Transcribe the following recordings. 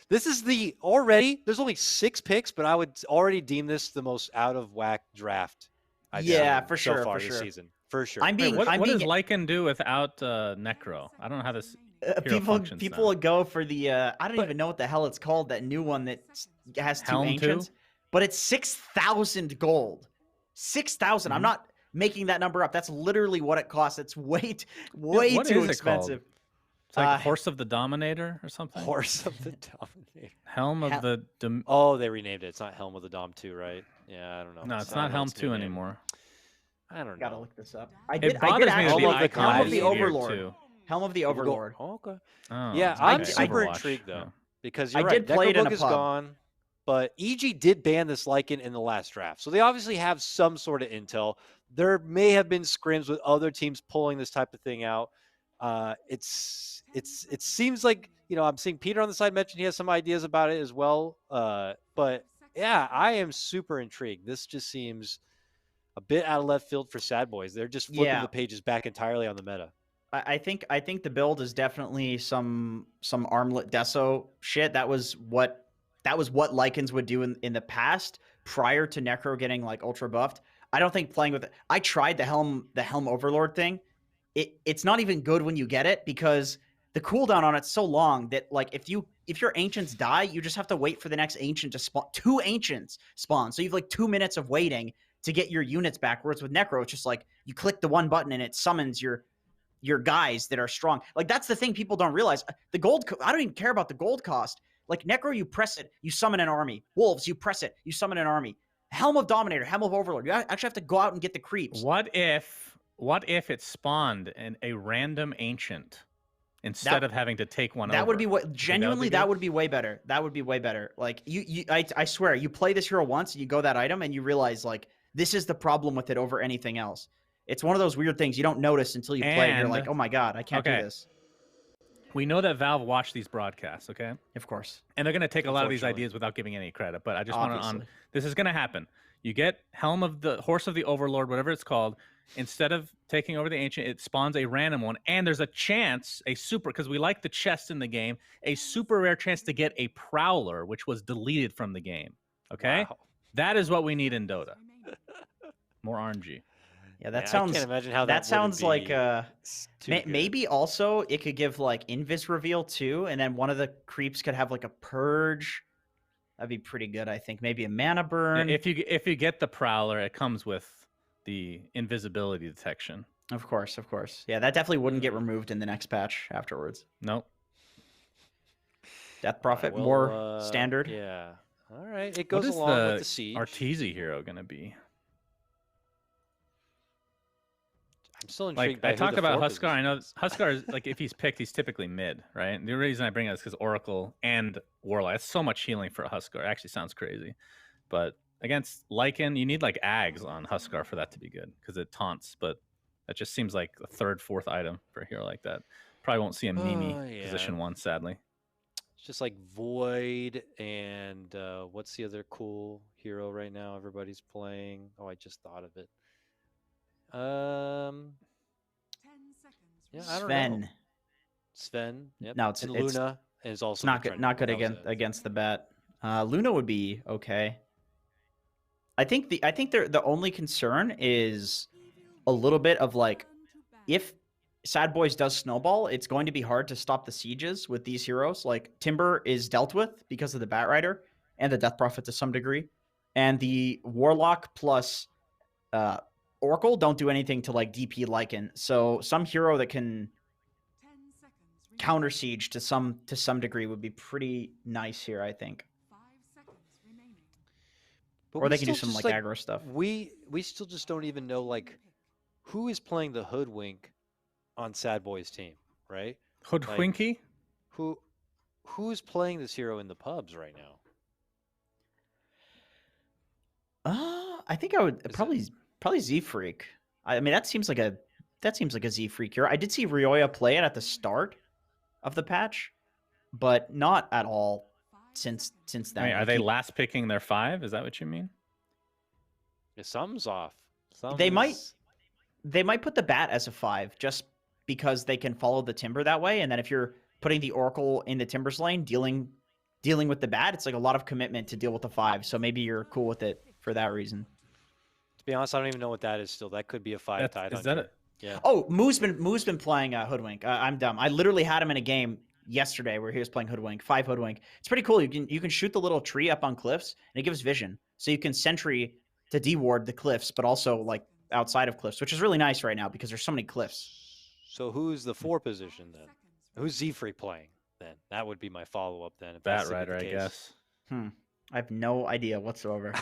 This is there's only 6 picks, but I would already deem this the most out of whack draft I've Yeah, seen for sure, so far for this sure. season. For sure. I'm being, Wait, I'm what being does Lycan do without Necro? I don't know how this hero people functions people now. go for the I don't But- even know what the hell it's called, that new one that has 2 Helm ancients, 2? but it's 6,000 gold. 6,000. I'm Mhm. not making that number up. That's literally what it costs. It's way what too is it called? expensive. It's like Horse of the Dominator or something? Horse of the Dominator. Helm of the... Oh, they renamed it. It's not Helm of the Dom 2, right? Yeah, I don't know. No, it's I don't not know Helm its new 2 name. anymore. I don't Gotta know. look this up. I It did bothers me actually that Helm of the Helm of the Gladiator Overlord. too. Helm of the We'll go- Overlord. Oh, okay. Oh, Yeah, okay. I'm super Overwatch. intrigued though, Yeah. because you're I right. did play it in Necrobook a is pub. gone, but EG did ban this Lycan in the last draft, so they obviously have some sort of intel. There may have been scrims with other teams pulling this type of thing out. It seems like, I'm seeing Peter on the side mention he has some ideas about it as well. But yeah, I am super intrigued. This just seems a bit out of left field for Sad Boys. They're just flipping the pages back entirely on the meta. I think the build is definitely some armlet deso shit. That was what Lycans would do in the past prior to Necro getting like ultra buffed. I don't think playing with it. I tried the Helm Overlord thing. It's not even good when you get it, because the cooldown on it's so long that like if your ancients die, you just have to wait for the next ancient to spawn. 2 ancients spawn. So you have like 2 minutes of waiting to get your units back. Whereas with Necro, it's just like you click the one button and it summons your guys that are strong. Like that's the thing people don't realize. The gold, I don't even care about the gold cost. Like Necro, you press it, you summon an army. Wolves, you press it, you summon an army. Helm of Dominator, Helm of Overlord. You actually have to go out and get the creeps. What if it spawned a random ancient instead of having to take one over? That would be what genuinely. That would be way better. That would be way better. Like I swear, you play this hero once, and you go that item, and you realize like this is the problem with it over anything else. It's one of those weird things you don't notice until you play it. You're like, oh my god, I can't do this. We know that Valve watched these broadcasts, okay? Of course. And they're going to take a lot of these ideas without giving any credit. But I just want to this is going to happen. You get Helm of the Horse of the Overlord, whatever it's called. Instead of taking over the Ancient, it spawns a random one. And there's a chance, because we like the chest in the game, a super rare chance to get a Prowler, which was deleted from the game. Okay? Wow. That is what we need in Dota. More RNG. Yeah, that sounds. I can't imagine how that sounds like. Maybe also it could give like Invis reveal too, and then one of the creeps could have like a purge. That'd be pretty good, I think. Maybe a mana burn. If you get the Prowler, it comes with the invisibility detection. Of course. Yeah, that definitely wouldn't get removed in the next patch afterwards. Nope. Death Prophet, more standard. Yeah. All right. It goes along with the siege. Arteezy hero going to be? I'm still intrigued by I talk about Huskar. I know Huskar is like, if he's picked, he's typically mid, right? And the reason I bring it is because Oracle and Warlock. That's so much healing for a Huskar. It actually sounds crazy, but against Lycan, you need like Ags on Huskar for that to be good because it taunts. But that just seems like a 3rd, 4th item for a hero like that. Probably won't see a Mimi position 1, sadly. It's just like Void and what's the other cool hero right now everybody's playing? Oh, I just thought of it. Yeah, I don't know. Sven. Yep. No, and Luna is also not good against the bat. Luna would be okay. I think the only concern is a little bit of like, if Sad Boys does snowball, it's going to be hard to stop the sieges with these heroes. Like Timber is dealt with because of the Bat Rider and the Death Prophet to some degree, and the Warlock plus Oracle don't do anything to like DP Lycan. So some hero that can counter siege to some degree would be pretty nice here, I think. But or they can do some like aggro stuff. We still just don't even know like who is playing the Hoodwink on Sad Boy's team, right? Hoodwinky? Like, who's playing this hero in the pubs right now? I think I would probably Z Freak. I mean, that seems like a Z Freak hero. I did see Ryoya play it at the start of the patch, but not at all since then. I mean, are they last picking their 5? Is that what you mean? Yeah, something's off. They might put the Bat as a 5 just because they can follow the Timber that way, and then if you're putting the Oracle in the Timber's lane, dealing dealing with the bad, it's like a lot of commitment to deal with the 5. So maybe you're cool with it for that reason. To be honest, I don't even know what that is still. That could be a 5 tide. Is that it? Yeah. Oh, Moo's been playing Hoodwink. I'm dumb. I literally had him in a game yesterday where he was playing Hoodwink, 5 Hoodwink. It's pretty cool. You can shoot the little tree up on cliffs, and it gives vision. So you can sentry to deward the cliffs, but also like outside of cliffs, which is really nice right now because there's so many cliffs. So who's the 4 position then? Who's Zfree playing then? That would be my follow-up then. If Bat Rider, I guess. I have no idea whatsoever.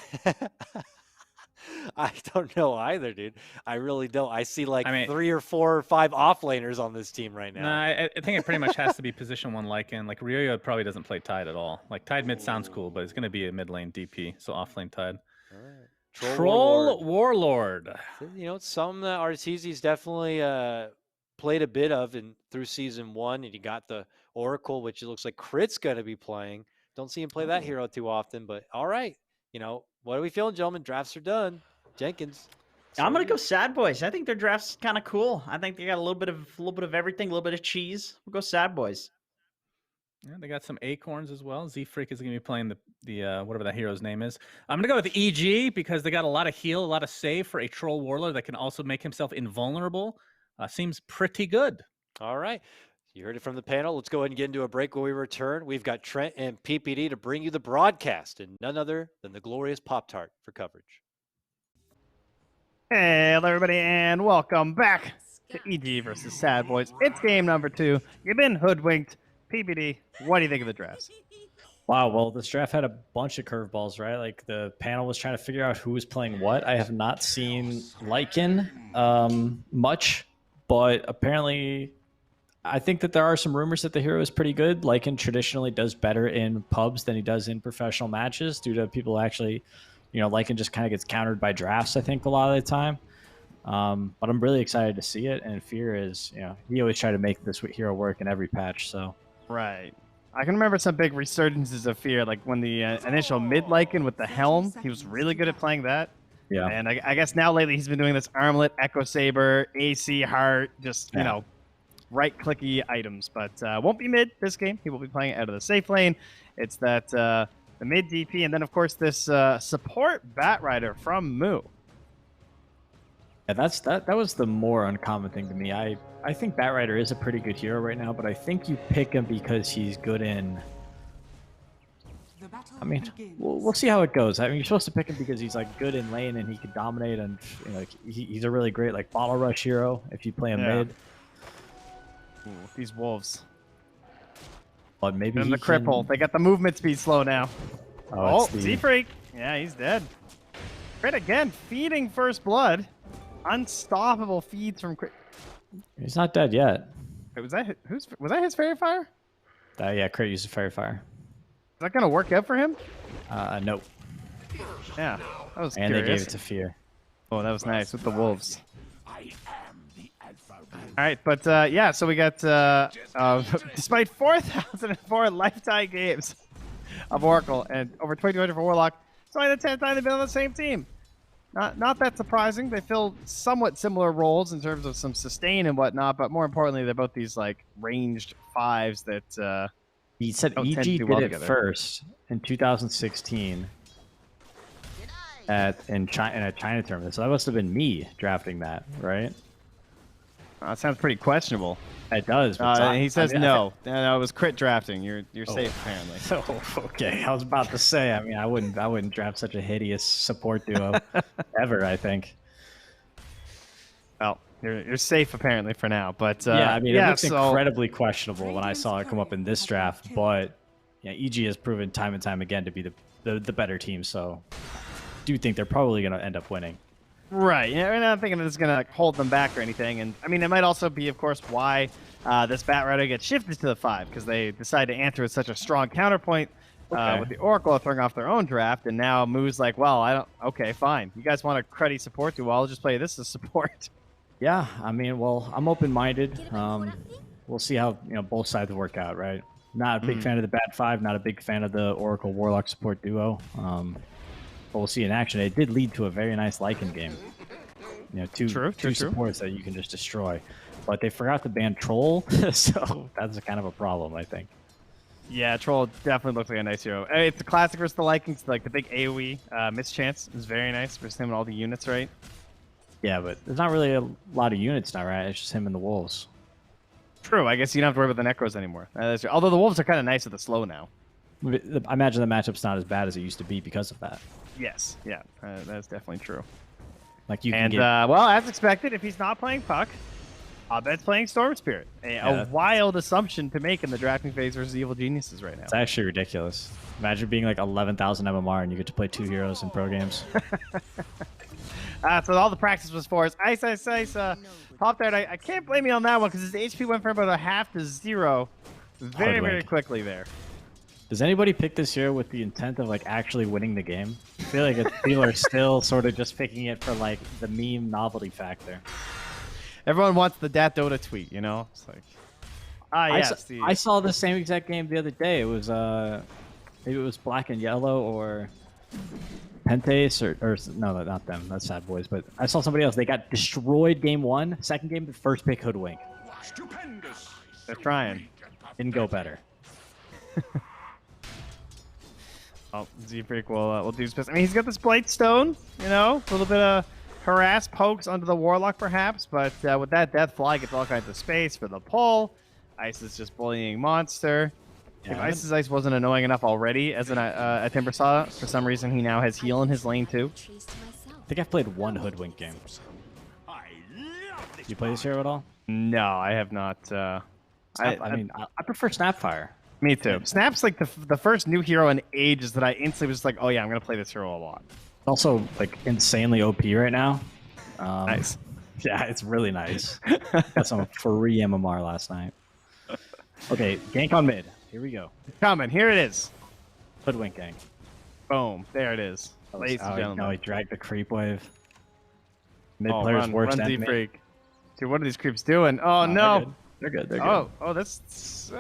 I don't know either, dude. I really don't. I see like 3 or 4 or 5 offlaners on this team right now. No, I think it pretty much has to be position 1 Lycan. Like Ryoyo probably doesn't play Tide at all. Like Tide mid sounds cool, but it's going to be a mid lane DP, so off lane Tide. All right. Troll Warlord. You know, some that Arteezy's definitely played a bit of through season 1, and you got the Oracle, which it looks like Crit's going to be playing. Don't see him play that hero too often, but all right. You know, what are we feeling, gentlemen? Drafts are done. Jenkins. I'm gonna go Sad Boys. I think their draft's kind of cool. I think they got a little bit of everything, a little bit of cheese. We'll go Sad Boys. Yeah, they got some acorns as well. Z-Freak is gonna be playing the whatever that hero's name is. I'm gonna go with EG because they got a lot of heal, a lot of save for a Troll Warlord that can also make himself invulnerable. Seems pretty good. All right. You heard it from the panel. Let's go ahead and get into a break. When we return, we've got Trent and PPD to bring you the broadcast, and none other than the glorious Pop-Tart for coverage. Hey, hello everybody, and welcome back to EG versus Sad Boys. It's game number 2. You've been hoodwinked. PPD, what do you think of the drafts? Wow, well, this draft had a bunch of curveballs, right? Like, the panel was trying to figure out who was playing what. I have not seen Lycan much, but apparently I think that there are some rumors that the hero is pretty good. Lycan traditionally does better in pubs than he does in professional matches due to people actually, you know, Lycan just kind of gets countered by drafts, I think, a lot of the time. But I'm really excited to see it, and Fear is, you know, he always tried to make this hero work in every patch, so. Right. I can remember some big resurgences of Fear, like when the initial mid Lycan with the helm, he was really good at playing that. Yeah. And I guess now lately he's been doing this Armlet, Echo Saber, AC Heart, just, you know, right-clicky items. But won't be mid this game. He will be playing out of the safe lane. It's that the mid DP, and then, of course, this support Bat Rider from Moo. Yeah, that was the more uncommon thing to me. I think Bat Rider is a pretty good hero right now, but I think you pick him because he's good in... I mean, we'll see how it goes. I mean, you're supposed to pick him because he's like good in lane and he can dominate, and you know, like, he's a really great like bottle rush hero if you play him mid. Ooh, these wolves. But maybe and the cripple. They got the movement speed slow now. Oh, Z-Freak. Yeah, he's dead. Crit again, feeding first blood. Unstoppable feeds from Crit. He's not dead yet. Wait, was that his Fairy Fire? Yeah, Crit used a Fairy Fire. Is that gonna work out for him? Nope. Yeah, that was and curious. They gave it to Fear. Oh, that was nice with the wolves. All right, but yeah, so we got despite 4,004 lifetime games of Oracle and over 2,200 for Warlock, it's only the 10th time they've been on the same team. Not that surprising. They fill somewhat similar roles in terms of some sustain and whatnot, but more importantly, they're both these like ranged 5s that. He said EG did it first in 2016 in a China tournament, so that must have been me drafting that, right? That sounds pretty questionable. It does. He says no. No, it was Crit drafting. You're safe apparently. Oh, okay. I was about to say. I mean, I wouldn't draft such a hideous support duo ever. I think. Well, you're safe apparently for now, but yeah, I mean, it looks incredibly questionable when I saw it come up in this draft. But yeah, EG has proven time and time again to be the better team. So, I do think they're probably going to end up winning. Right. Yeah, I'm not thinking it's going to like, hold them back or anything. And I mean, it might also be, of course, why this Bat Rider gets shifted to the 5, because they decide to answer with such a strong counterpoint with the Oracle throwing off their own draft. And now Moo's like, well, okay, fine. You guys want a cruddy support duo? I'll just play this as support. Yeah, I mean, well, I'm open-minded. We'll see how both sides work out, right? Not a big fan of the Bat 5, not a big fan of the Oracle Warlock support duo. But we'll see in action. It did lead to a very nice Lycan game. Two supports that you can just destroy. But they forgot to ban Troll, so that's kind of a problem, I think. Yeah, Troll definitely looks like a nice hero. It's the classic versus the Lycans, like the big AoE mischance is very nice versus him and all the units, right? Yeah, but there's not really a lot of units now, right? It's just him and the wolves. True, I guess you don't have to worry about the Necros anymore. Although the wolves are kind of nice with the slow now. I imagine the matchup's not as bad as it used to be because of that. Yes, yeah, that's definitely true. Like you can And get... well, as expected, if he's not playing Puck, Abed's playing Storm Spirit. A wild assumption to make in the drafting phase versus Evil Geniuses right now. It's actually ridiculous. Imagine being like 11,000 MMR and you get to play 2 heroes in pro games. So all the practice was for us. Ice. Popped out. I can't blame you on that one because his HP went from about a half to 0 very quickly there. Does anybody pick this hero with the intent of like actually winning the game? I feel like people are still sort of just picking it for like the meme novelty factor. Everyone wants the Dat Dota tweet, you know? It's like, I saw the same exact game the other day. It was maybe it was Black and Yellow or Pentes or no, not them. That's Sad Boys. But I saw somebody else. They got destroyed game 1. Second game, the first pick Hoodwink. They're trying. Didn't go better. Oh, Z-Freak will do his best. I mean, he's got this Blight Stone, you know, a little bit of harass pokes onto the Warlock perhaps, but with that Death Fly gets all kinds of space for the pull. Ice is just bullying Monster. Yeah, if Ice's Ice wasn't annoying enough already as a Timbersaw, for some reason he now has heal in his lane too. I think I've played 1 Hoodwink game. You play this hero at all? No, I have not. I prefer Snapfire. Me too. Snap's like the first new hero in ages that I instantly was just like, oh yeah, I'm going to play this hero a lot. Also, like, insanely OP right now. Nice. Yeah, it's really nice. Got some free MMR last night. Okay, gank on mid. Here we go. Coming. Here it is. Hoodwink gank. Boom. There it is. Ladies and gentlemen. No, he dragged the creep wave. Mid player's worst run enemy. Z-Freak. Dude, what are these creeps doing? Oh, no. They're good. They're good. Oh, that's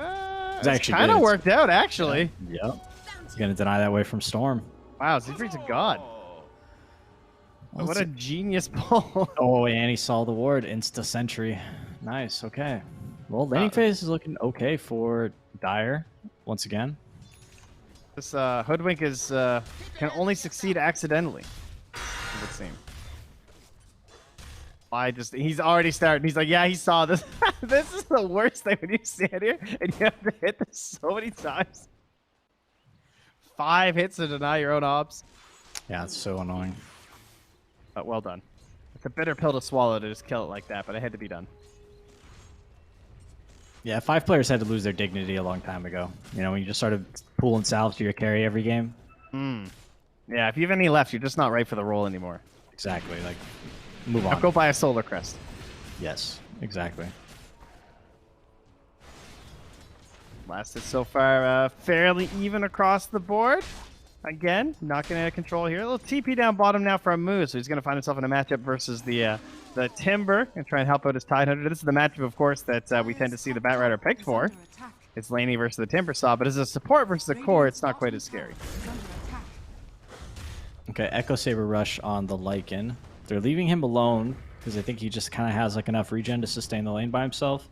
it's kind of worked out, actually. Yep. He's going to deny that way from Storm. Wow, Z-Freak's a god. Well, what a genius pull. Oh, and he saw the ward. Insta sentry. Nice. Okay. Well, laning phase is looking okay for Dire once again. This Hoodwink is can only succeed accidentally, it would seem. He's already starting. He's like, yeah, he saw this. This is the worst thing when you stand here and you have to hit this so many times. 5 hits to deny your own ops. Yeah, it's so annoying. But well done. It's a bitter pill to swallow to just kill it like that, but it had to be done. Yeah, 5 players had to lose their dignity a long time ago. You know, when you just started pulling salves to your carry every game. Yeah, if you have any left, you're just not right for the role anymore. Exactly. Like, move on. Go buy a Solar Crest. Yes, exactly. Lasted so far fairly even across the board. Again, not getting out of control here. A little TP down bottom now from Moose, so he's going to find himself in a matchup versus the Timber and try and help out his Tidehunter. This is the matchup, of course, that we tend to see the Batrider picked for. It's Laney versus the Timbersaw, but as a support versus the core, it's not quite as scary. Okay, Echo Saber Rush on the Lycan. They're leaving him alone because I think he just kind of has like enough regen to sustain the lane by himself.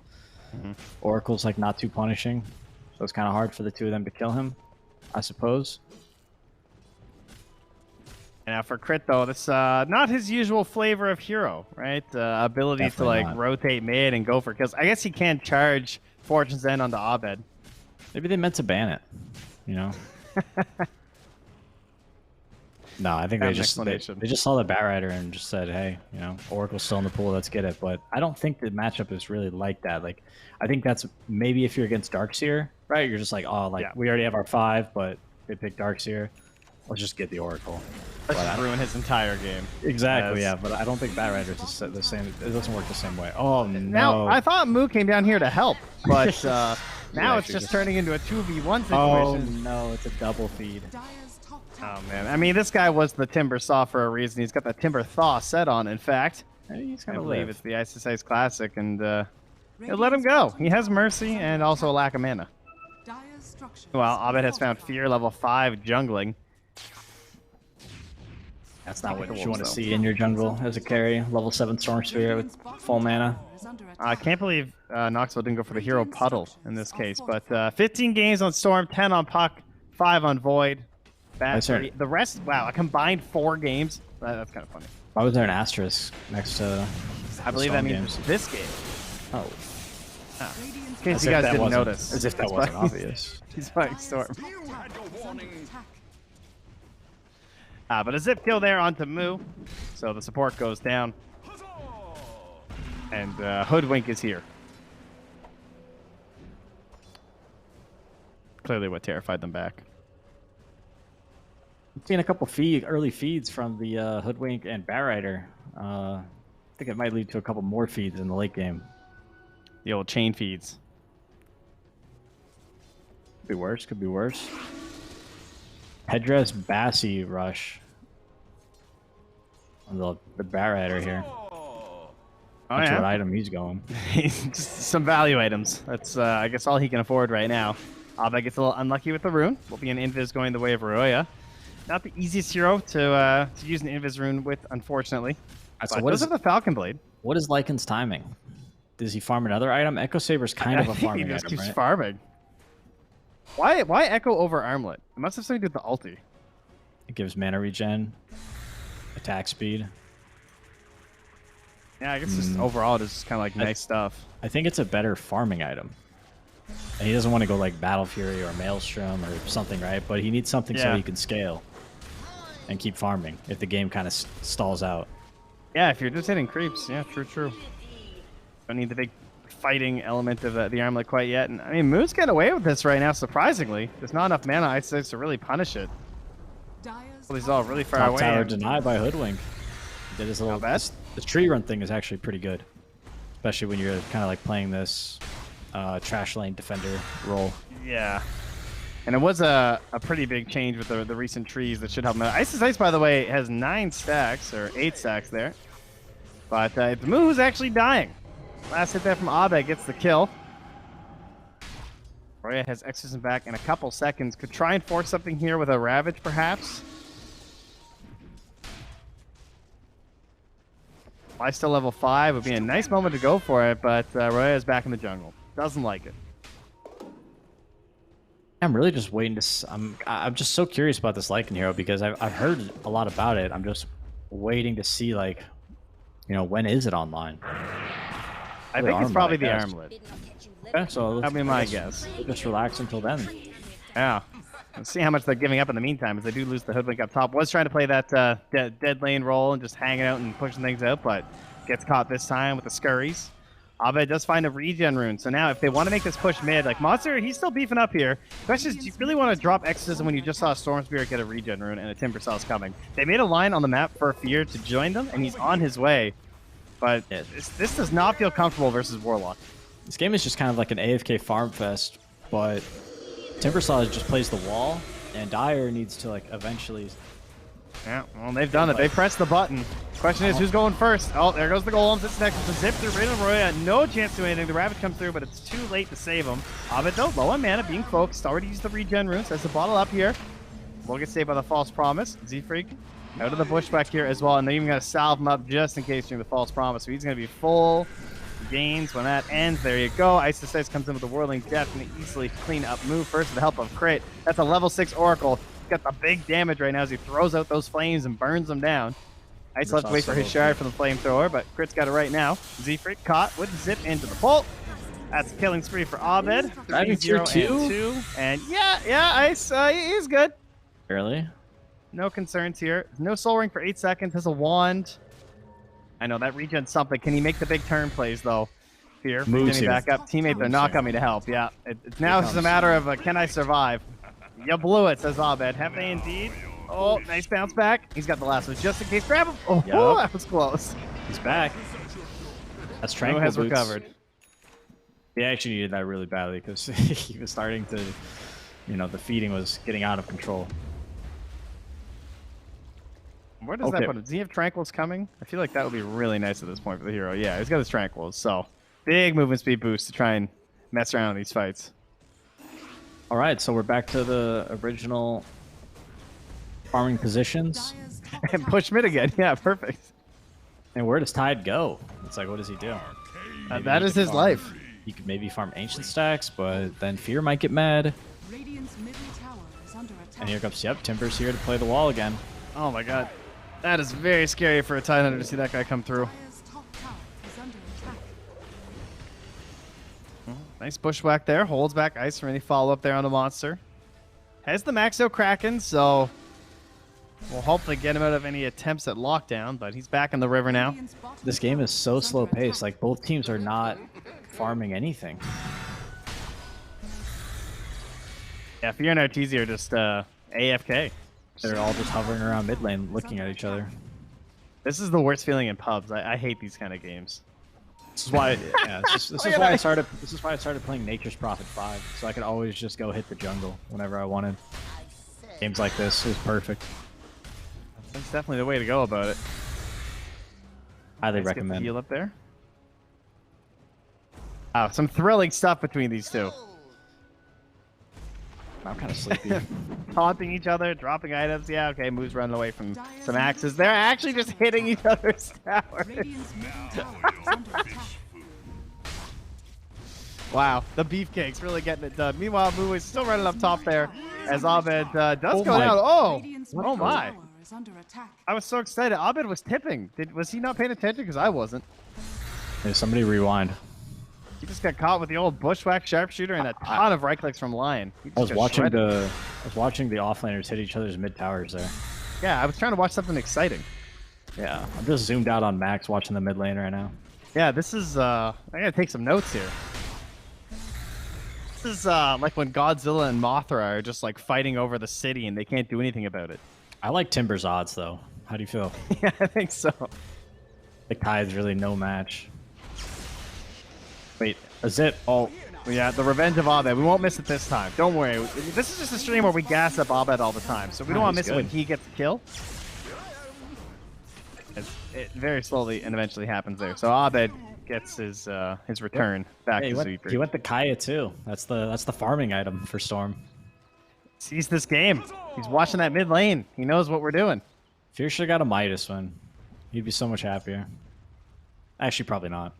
Oracle's like not too punishing, so it's kind of hard for the 2 of them to kill him, I suppose. And now for Crit, though, this not his usual flavor of hero, right? Ability Definitely to like rotate mid and go for kills. I guess he can't charge Fortune's End onto Abed. Maybe they meant to ban it, you know? No, I think they just saw the Batrider and just said, hey, you know, Oracle's still in the pool, let's get it. But I don't think the matchup is really like that. Like, I think that's maybe if you're against Darkseer, right? You're just like, oh, like, we already have our 5, but they picked Darkseer. Let's just get the Oracle. Let's just ruin his entire game. Exactly, yeah. But I don't think Batrider is the same. It doesn't work the same way. Oh, no. Now, I thought Moo came down here to help, but now it's just turning into a 2v1 situation. Oh, no, it's a double feed. Oh, man. I mean, this guy was the Timbersaw for a reason. He's got the Timber Thaw set on, in fact. He's I believe it's the Ice Ice Classic, and let him go. He has Mercy and also a lack of mana. Well, Abed has found Fear level 5 jungling. That's not what you want to see in your jungle as a carry. Level 7 Storm Spirit with full mana. I can't believe Knoxville didn't go for the hero puddle in this case. But 15 games on Storm, 10 on Puck, 5 on Void. The rest, wow, a combined 4 games. That's kind of funny. Why was there an asterisk next to I believe that means this game. Oh. In case you guys didn't notice. As if that wasn't obvious. He's playing Storm. But a zip kill there onto Moo. So the support goes down. And Hoodwink is here. Clearly what terrified them back. I've seen a couple early feeds from the Hoodwink and Batrider. I think it might lead to a couple more feeds in the late game. The old chain feeds. Could be worse, could be worse. Headdress Bassy Rush on the Batrider here. That's what item he's going. Just some value items. That's, I guess, all he can afford right now. Abed gets a little unlucky with the rune. Will be an invis going the way of Roya. Not the easiest hero to use an invis rune with, unfortunately. So what is the Falcon Blade? What is Lycan's timing? Does he farm another item? Echo Saber's kind of a farming he just item, keeps right? farming. Why Echo over Armlet? It must have something to do with the ulti. It gives mana regen, attack speed. Yeah, I guess just overall it is just kind of like nice stuff. I think it's a better farming item. And he doesn't want to go like Battle Fury or Maelstrom or something, right? But he needs something so he can scale and keep farming if the game kind of stalls out. Yeah, if you're just hitting creeps, yeah, true. Don't need the big fighting element of the armlet quite yet. And I mean, Moo's got away with this right now, surprisingly. There's not enough mana ice to really punish it. Well, he's all really far away. Tower denied by Hoodwink. He did his little best. The tree run thing is actually pretty good, especially when you're kind of like playing this trash lane defender role. Yeah. And it was a pretty big change with the recent trees that should help him out. Ice's Ice, by the way, has 9 stacks, or 8 stacks there. But it's Moo who's actually dying. Last hit there from Abed gets the kill. Roya has Exorcism back in a couple seconds. Could try and force something here with a Ravage, perhaps. Why still level 5? Would be a nice moment to go for it, but Roya is back in the jungle. Doesn't like it. I'm really just waiting to. I'm just so curious about this Lycan hero because I've heard a lot about it. I'm just waiting to see, like, you know, when is it online? I think it's probably the armlet. Yeah, so that'd be my guess. Just relax until then. Yeah. Let's see how much they're giving up in the meantime, as they do lose the Hoodwink up top. Was trying to play that dead lane role and just hanging out and pushing things out, but gets caught this time with the scurries. Abed does find a regen rune, so now if they want to make this push mid, like Monster, he's still beefing up here. The question is, do you really want to drop Exorcism when you just saw a Storm Spirit get a regen rune and a Timber Cell's coming? They made a line on the map for Fear to join them, and he's on his way. But this does not feel comfortable versus Warlock. This game is just kind of like an AFK farm fest, but Timbersaw just plays the wall, and Dire needs to, like, eventually... Yeah, well, they've done it. They pressed the button. Question is, who's going first? Oh, there goes the golems. It's next. It's a zip through Raiden Roya. No chance to do anything. The Ravage comes through, but it's too late to save him. Abed, though, low on mana, being focused. Already used the regen runes. Has the bottle up here. Will get saved by the False Promise. Z-Freak out of the bush back here as well, and they're even going to salve him up just in case during the False Promise. So he's going to be full gains when that ends. There you go. Isis Ice comes in with the Whirling Death and easily clean up move first with the help of Crit. That's a level 6 Oracle. He's got the big damage right now as he throws out those flames and burns them down. Ice left to wait for his shard from the flamethrower, but Crit's got it right now. Z-Freak caught with zip into the bolt. That's a killing spree for Abed. Driving tier 2. And yeah, Ice, he's good. Barely. No concerns here. No soul ring for 8 seconds. Has a wand. I know that regen's something. Can he make the big turn plays though? Fear. Getting back up. Teammates are not coming to help. Yeah. It's now just a matter of can I survive? You blew it, says Abed. Have they indeed? Oh, nice bounce back. He's got the last one just in case. Grab him. Oh, that was close. He's back. That's Tranquil has Boots. Recovered. He actually needed that really badly because he was starting to, you know, the feeding was getting out of control. Where does that put him? Does he have Tranquils coming? I feel like that would be really nice at this point for the hero. Yeah, he's got his Tranquils, so big movement speed boost to try and mess around in these fights. All right, so we're back to the original farming positions. And push mid again. Yeah, perfect. And where does Tide go? It's like, what does he do? Maybe That he is could his farm- life. He could maybe farm ancient stacks, but then Fear might get mad. Radiant's middle tower is under attack. And here comes, yep, Timber's here to play the wall again. Oh my god. That is very scary for a Tide Hunter to see that guy come through. Dire's top tower is under attack. Nice bushwhack there. Holds back ice from any follow-up there on the monster. Has the Maxo Kraken, so we'll hopefully get him out of any attempts at lockdown, but he's back in the river now. Radiant's bottom This game is so tower slow under paced. attack. Like, both teams are not farming anything. Yeah, Fear and Arteezy are just AFK. They're all just hovering around mid lane looking at each other. This is the worst feeling in pubs. I hate these kind of games. This is why, yeah, this is why I started. This is why I started playing Nature's Prophet 5, so I could always just go hit the jungle whenever I wanted. Games like this is perfect. That's definitely the way to go about it. Highly Let's get the recommend. heal up there. Wow, some thrilling stuff between these two. I'm kind of sleepy. Taunting each other, dropping items. Yeah, okay, moves running away from some axes. They're actually just hitting each other's towers. Radiant's middle tower is under attack. Wow, the beefcake's really getting it done. Meanwhile, Moo is still running up top there as Abed does Oh go my- down. Oh, Radiant's oh middle my. tower is under attack. I was so excited. Abed was tipping. Was he not paying attention? Because I wasn't. Hey, somebody rewind. He just got caught with the old bushwhack sharpshooter and a ton of right clicks from Lion. He just I was got watching shredded. the offlaners hit each other's mid towers there. Yeah, I was trying to watch something exciting. Yeah, I'm just zoomed out on Max watching the mid lane right now. Yeah, this is I gotta take some notes here. This is like when Godzilla and Mothra are just like fighting over the city and they can't do anything about it. I like Timber's odds though. How do you feel? Yeah, I think so. The Tide's really no match. Wait, Is it? Oh, yeah, the revenge of Abed. We won't miss it this time. Don't worry. This is just a stream where we gas up Abed all the time, so we don't want to He's miss it when good. he gets the kill. It very slowly and eventually happens there. So Abed gets his return back yeah, to he Sweeper. went to Kaya too. That's the farming item for Storm. Sees this game. He's watching that mid lane. He knows what we're doing. Fear should have got a Midas win. He'd be so much happier. Actually, probably not.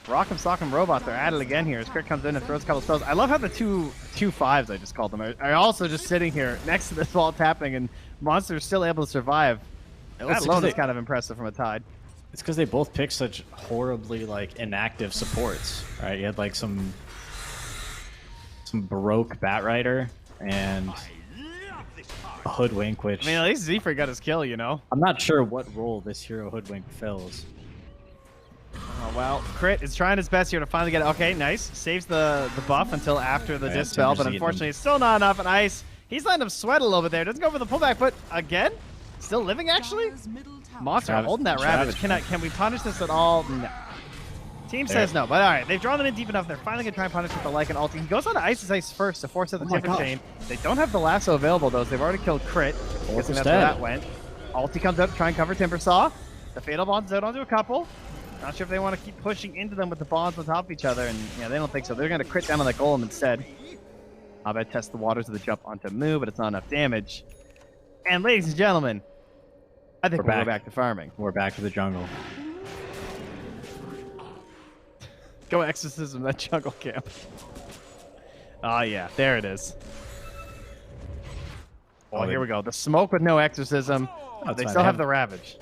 Rock'em Sock'em Robot, they're at it again here as Crit comes in and throws a couple spells. I love how the two fives, I just called them, are also just sitting here next to this while it's happening, and Monster's still able to survive. That It's alone because is kind of impressive from a Tide. It's because they both picked such horribly like inactive supports, right? You had like some Baroque Batrider and a Hoodwink, which I mean, at least Zephyr got his kill, you know? I'm not sure what role this hero Hoodwink fills. Oh, well, Crit is trying his best here to finally get it. Okay, nice. Saves the buff until after the Yeah, Dispel, Timber's but eating unfortunately it's still not enough, and Ice, he's letting him sweat a little bit there. Doesn't go for the pullback, but again, still living actually? Dire's middle tower Monster Ravage- holding that Ravage. Ravage. Can we punish this at all? No. Team says no, but all right. They've drawn them in deep enough. They're finally going to try and punish with the Lycan ulti. He goes on to Ice's Ice first to force out the Oh my Timber gosh. Chain. They don't have the lasso available, though, so they've already killed Crit. Guessing is that's dead. where that went. Ulti comes up to try and cover Timbersaw. The Fatal Bond's out onto a couple. Not sure if they want to keep pushing into them with the bonds on top of each other, and yeah, they don't think so. They're going to crit down on the Golem instead. Abed tests the waters of the jump onto Moo, but it's not enough damage. And ladies and gentlemen, I think We're we'll go back. back to farming. We're back to the jungle. Go exorcism that jungle camp. Oh yeah, there it is. Oh, here we go. The smoke with no exorcism. That's They fine. still They have have- the Ravage.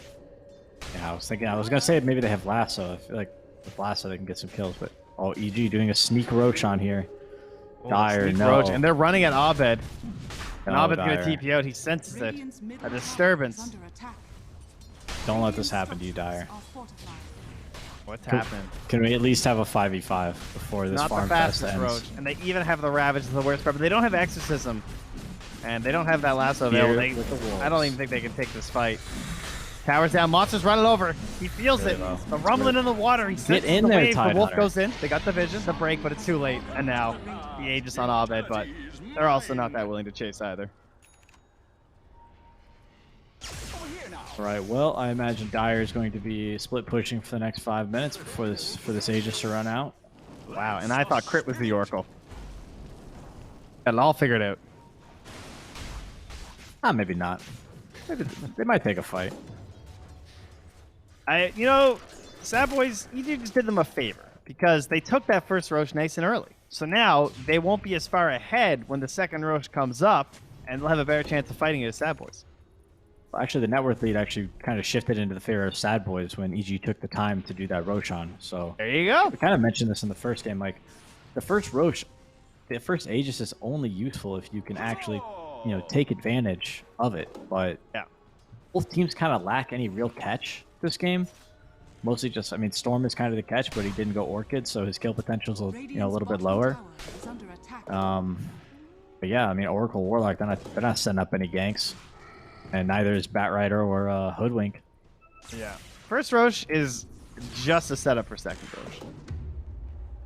Yeah, I was gonna say maybe they have lasso. I feel like with lasso they can get some kills, but oh, EG doing a sneak Roshan here. Dire, Sneak no. Roach, and they're running at Abed. And No, Abed's going Dire. to TP out. He senses it. Radiant's middle A tower disturbance. is under attack. Don't let this happen to you, Dire. Are fortified. What's happening? Can we at least have a 5v5 before this Not the farm fest fastest ends? Roach. And they even have the Ravage as the worst part, but they don't have Exorcism. And they don't have that lasso Fear available. They, with the wolves. I don't even think they can take this fight. Towers down. Monster's running over. He feels Very it. well. The rumbling in the water. He senses in the there, wave. The Tide wolf Hunter. goes in. They got the vision, the break, but it's too late. And now the Aegis on Abed, but they're also not that willing to chase either. All right. Well, I imagine Dire is going to be split pushing for the next 5 minutes before this Aegis to run out. Wow, and I thought Crit was the Oracle. Got it all figured out. Maybe not. Maybe they might take a fight. You know, Sad Boys, you just did them a favor because they took that first Roche nice and early. So now they won't be as far ahead when the second Roche comes up, and they'll have a better chance of fighting it as Sad Boys. Well, actually, the net worth lead actually kind of shifted into the favor of Sad Boys when EG took the time to do that Roshan. So There you go. we kind of mentioned this in the first game. Like, the first Roche, the first Aegis is only useful if you can actually, you know, take advantage of it. But Yeah. both teams kind of lack any real catch this game. Mostly just, I mean, Storm is kind of the catch, but he didn't go Orchid, so his kill potential is a little bit lower. But yeah, I mean, Oracle Warlock, they're not setting up any ganks, and neither is Batrider or Hoodwink. Yeah. First Roche is just a setup for second Roche.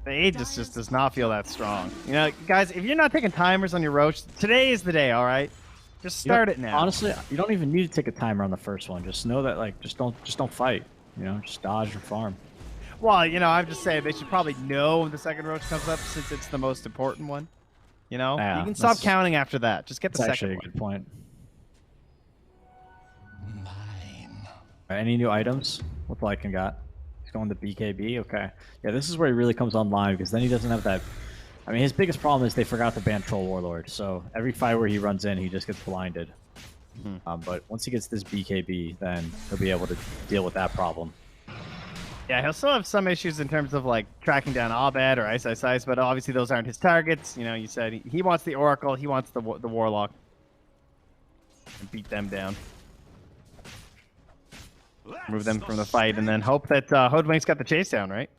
The Aegis just does not feel that strong. You know, guys, if you're not taking timers on your Roche, today is the day, all right? Just start it now. Honestly, you don't even need to take a timer on the first one. Just know that, like, just don't fight. You know, just dodge or farm. Well, you know, I'm just saying they should probably know when the second Roche comes up since it's the most important one. You know, Yeah, you can stop that's- counting after that. Just get the That's second actually a one. good point. Any new items? What Lycan got? He's going to BKB. Okay. Yeah, this is where he really comes online because then he doesn't have that. I mean, his biggest problem is they forgot to ban Troll Warlord. So every fight where he runs in, he just gets blinded. But once he gets this BKB, then he'll be able to deal with that problem. Yeah, he'll still have some issues in terms of like tracking down Abed or Ice, but obviously those aren't his targets. You know, you said he wants the Oracle, he wants the Warlock, and beat them down, move them from the fight, and then hope that Hoodwink's got the chase down, right?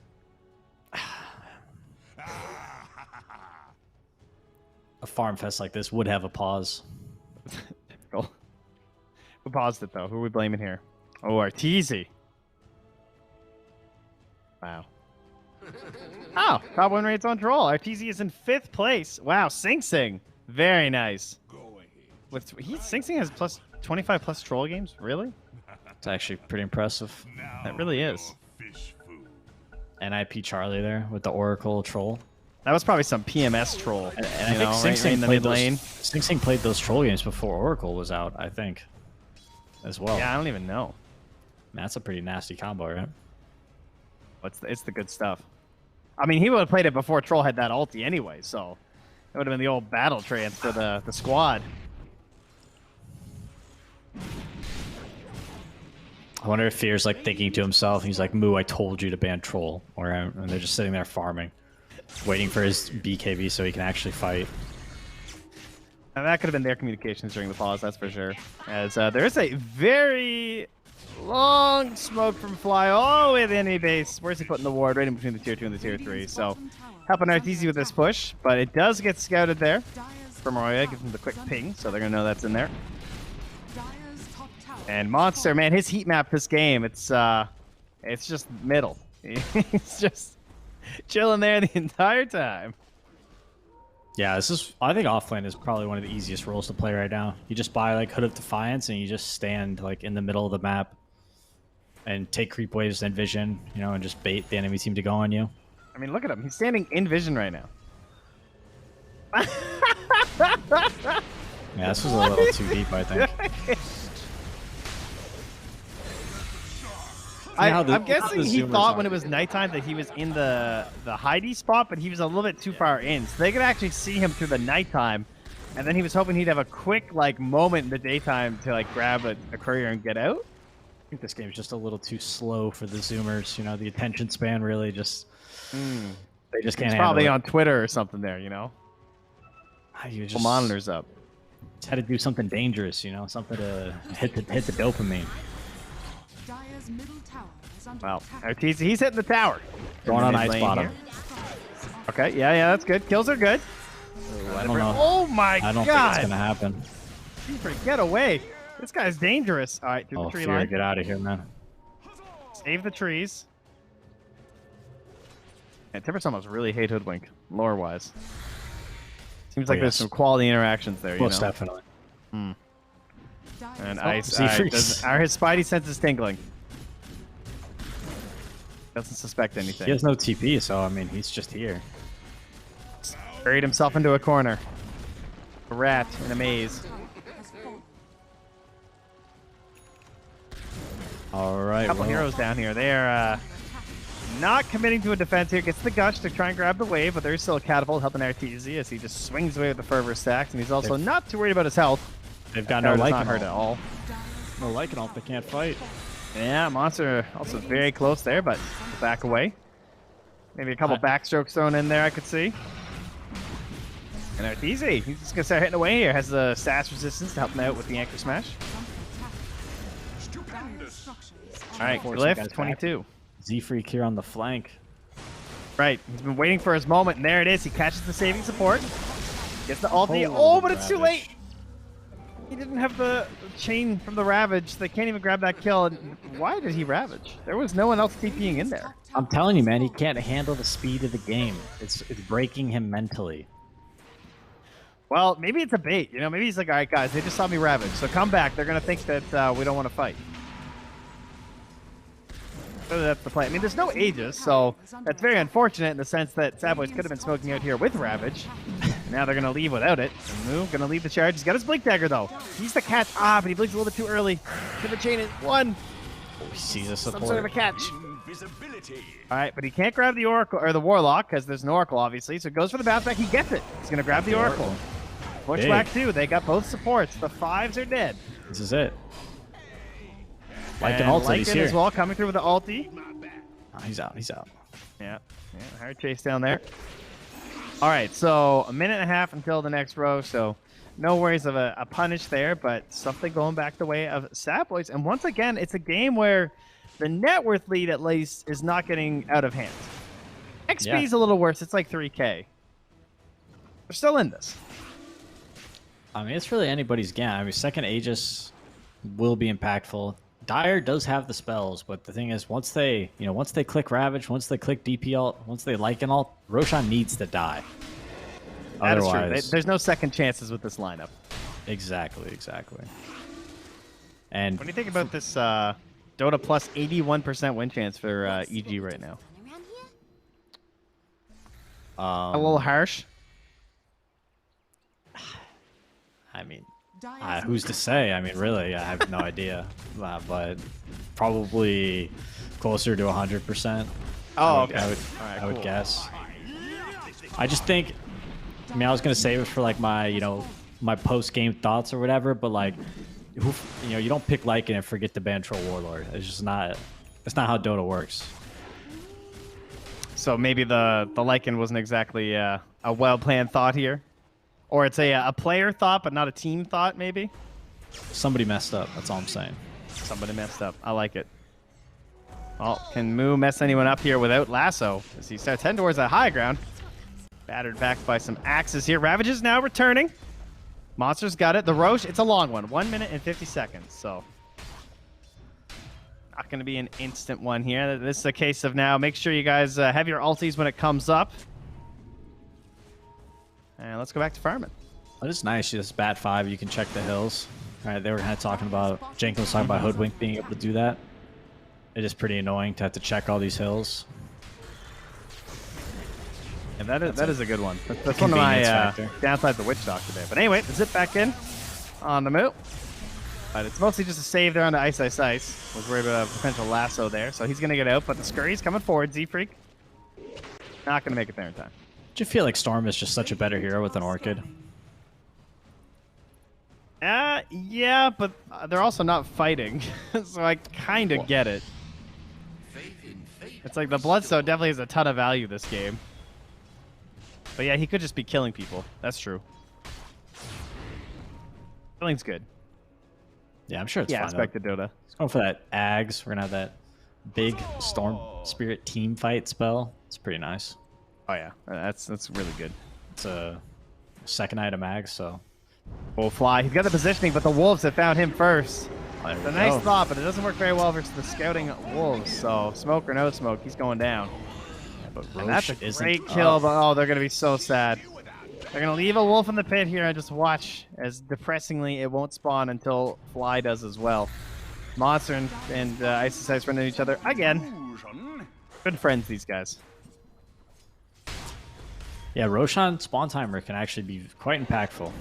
A farm fest like this would have a pause. Typical. Who paused it though? Who are we blaming here? Oh, Arteezy. Wow. Oh, top win rate's on Troll. Arteezy is in 5th place. Wow, Sing Sing. Very nice. Sing Sing has plus 25 plus Troll games? Really? It's actually pretty impressive. That really is. NIP Charlie there with the Oracle Troll. That was probably some PMS Troll. And I think Sing Sing in the played mid lane. Sing Sing played those Troll games before Oracle was out, I think, as well. Yeah, I don't even know. That's a pretty nasty combo, right? It's the good stuff. I mean, he would have played it before Troll had that ulti anyway, so it would have been the old battle trance for the squad. I wonder if Fear's like thinking to himself, he's like, "Moo, I told you to ban Troll," and they're just sitting there farming, waiting for his BKB so he can actually fight. And that could have been their communications during the pause, that's for sure. As there is a very long smoke from Fly all the way to the enemy base. Where's he putting the ward? Right in between the tier 2 and the tier 3. So helping Arteezy with this push, but it does get scouted there from Roya. Gives him the quick ping, so they're going to know that's in there. And Monster, man, his heat map this game, it's just middle. He's just chilling there the entire time. Yeah, I think offlane is probably one of the easiest roles to play right now. You just buy like Hood of Defiance and you just stand like in the middle of the map and take creep waves and vision, you know, and just bait the enemy team to go on you. I mean, look at him. He's standing in vision right now. Yeah, this was a little too deep, I think. I'm guessing he thought when it was nighttime that he was in the hidey spot, but he was a little bit too far in. So they could actually see him through the nighttime, and then he was hoping he'd have a quick like moment in the daytime to like grab a courier and get out. I think this game's just a little too slow for the Zoomers. You know, the attention span really just... They just can't He's handle probably it. on Twitter or something there, you know? You The monitors up. Just had to do something dangerous, you know, something to hit the dopamine. Dire's middle tower is under Well, attack. Arteezy, he's hitting the tower. Going on Mid ice lane bottom. here. Okay, yeah, that's good. Kills are good. I don't know. Oh my I don't god! think it's gonna happen. Get away! This guy's dangerous. All right, through the Oh, tree Fear, line. get out of here, man. Save the trees. And Timber's almost really hate Hoodwink, lore-wise. Seems like there's yes. some quality interactions there, you Most know? definitely. Dire's And bottom Ice, see, freaks. are his spidey senses tingling? Doesn't suspect He anything. has no TP, so I mean, he's just here. Buried himself into a corner. A rat in a maze. tower has fallen. All right. A couple heroes down here. They're not committing to a defense here. Gets the gush to try and grab the wave, but there's still a catapult helping Arteezy as he just swings away with the fervor stacks, and he's also not too worried about his health. They've got no not Lycan hurt at all. No Lycan ult. They can't fight. Yeah, Monster also very close there, but back away. Maybe a couple backstrokes thrown in there, I could see. And Arteezy, he's just going to start hitting away here. Has the sass resistance to help him out with the anchor smash. All right, Glyph, 22. Z-Freak here on the flank. Right, he's been waiting for his moment, and there it is. He catches the saving support. Gets the ulti. Oh, but it's too late. He didn't have the chain from the Ravage. They can't even grab that kill. And why did he Ravage? There was no one else TPing in there. I'm telling you, man, he can't handle the speed of the game. It's breaking him mentally. Well, maybe it's a bait. You know, maybe he's like, all right, guys, they just saw me Ravage, so come back. They're going to think that we don't want to fight. So that's the play. I mean, there's no Aegis, so that's very unfortunate in the sense that Sadboys could have been smoking out here with Ravage. Now they're going to leave without it. Moo going to leave the charge. He's got his Blink Dagger, though. He's the catch. Ah, but he blinks a little bit too early. Should have chained it. One. He sees a support. Some sort of a catch. All right, but he can't grab the Oracle or the Warlock because there's an Oracle, obviously. So it goes for the bounce back. He gets it. He's going to grab the Oracle. Bushwhack, too. They got both supports. The 5s are dead. This is it. Lycan ulti, he's here. As well, coming through with the ulti. Oh, he's out, he's out. Yeah, hard chase down there. All right, so a minute and a half until the next row, so no worries of a punish there, but something going back the way of Sadboys. And once again, it's a game where the net worth lead, at least, is not getting out of hand. XP is a little worse. It's like 3K. They're still in this. I mean, it's really anybody's game. I mean, second Aegis will be impactful. Dire does have the spells, but the thing is, once they click Ravage, once they click DP ult, once they Lycan ult, Roshan needs to die. That is true. There's no second chances with this lineup. Exactly. And what do you think about this Dota plus 81% win chance for EG right now? A little harsh. I mean, who's to say? I mean, really, I have no idea. But probably closer to 100%. Oh, okay. I would guess. I just think. I mean, I was gonna save it for like my, my post-game thoughts or whatever. But like, you don't pick Lycan and forget to ban Troll Warlord. It's just not. That's not how Dota works. So maybe the Lycan wasn't exactly a well-planned thought here. Or it's a player thought, but not a team thought, maybe? Somebody messed up. That's all I'm saying. Somebody messed up. I like it. Well, can Moo mess anyone up here without Lasso? As he starts heading towards that high ground. Battered back by some axes here. Ravage is now returning. Monster's got it. The Roche, it's a long one. 1 minute and 50 seconds, so... not going to be an instant one here. This is a case of now, make sure you guys have your ultis when it comes up. And let's go back to farming. It is nice. Just bat 5, you can check the hills. All right, they were kind of talking about, Jenkins was talking about Hoodwink being able to do that. It is pretty annoying to have to check all these hills. And that is a good one. That's one of my downsides of Witch Doctor today. But anyway, the zip back in on the move. But it's mostly just a save there on the Ice. Was worried about a potential lasso there. So he's going to get out, but the Scurry's coming forward. Z-Freak not going to make it there in time. Do you feel like Storm is just such a better hero with an Orchid? Yeah, but they're also not fighting. So I kind of get it. It's like the Bloodstone definitely has a ton of value this game. But yeah, he could just be killing people. That's true. Killing's good. Yeah, I'm sure it's fine. Aspect of Dota. It's going for that Ags. We're going to have that big Storm Spirit team fight spell. It's pretty nice. Oh yeah, that's really good. It's a second item Ags, so... Will fly. He's got the positioning, but the Wolves have found him first. It's a nice thought, but it doesn't work very well versus the scouting Wolves. So smoke or no smoke, he's going down. Yeah, but and that's a great kill, but oh, they're going to be so sad. They're going to leave a Wolf in the pit here and just watch as depressingly it won't spawn until Fly does as well. Monster and Ice run into each other again. Good friends, these guys. Yeah, Roshan spawn timer can actually be quite impactful.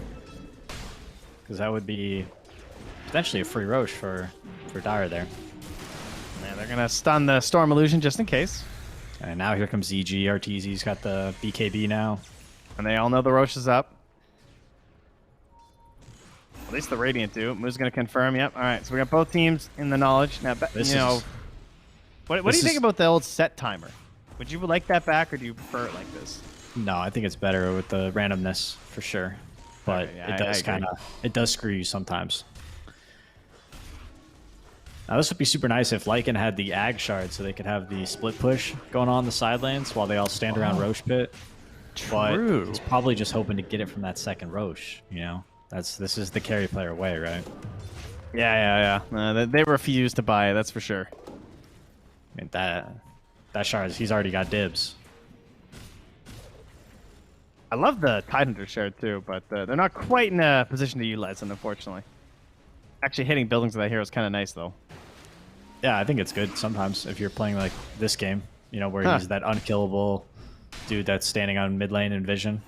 Because that would be potentially a free Roche for Dire there. they're going to stun the Storm Illusion just in case. And now here comes EG. RTZ's got the BKB now. And they all know the Rosh is up. At least the Radiant do. Moo's going to confirm. Yep. All right. So we got both teams in the knowledge. Now, what do you think about the old set timer? Would you like that back, or do you prefer it like this? No, I think it's better with the randomness for sure. But it does screw you sometimes. Now this would be super nice if Lycan had the Ag shard, so they could have the split push going on in the side lanes while they all stand around Rosh pit. True. But he's probably just hoping to get it from that second Rosh. You know, this is the carry player way, right? Yeah. They refuse to buy it. That's for sure. I mean, that shard, he's already got dibs. I love the Tidehunter shard too, but they're not quite in a position to utilize it, unfortunately. Actually, hitting buildings with that hero is kind of nice, though. Yeah, I think it's good sometimes if you're playing like this game, you know, where he's that unkillable dude that's standing on mid lane in vision.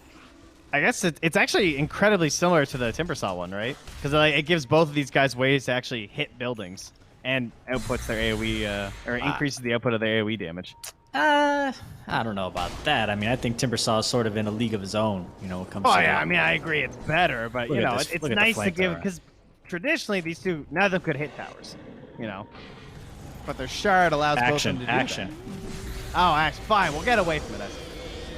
I guess it's actually incredibly similar to the Timbersaw one, right? Because it gives both of these guys ways to actually hit buildings and outputs their AoE, or increases the output of their AoE damage. I don't know about that. I mean, I think Timbersaw is sort of in a league of his own, you know, when it comes to yeah, I mean, I agree it's better, but, you know, it's nice to give, because traditionally these two, none of them could hit towers, you know. But their shard allows both of them to do that. Oh, action. Fine, we'll get away from it.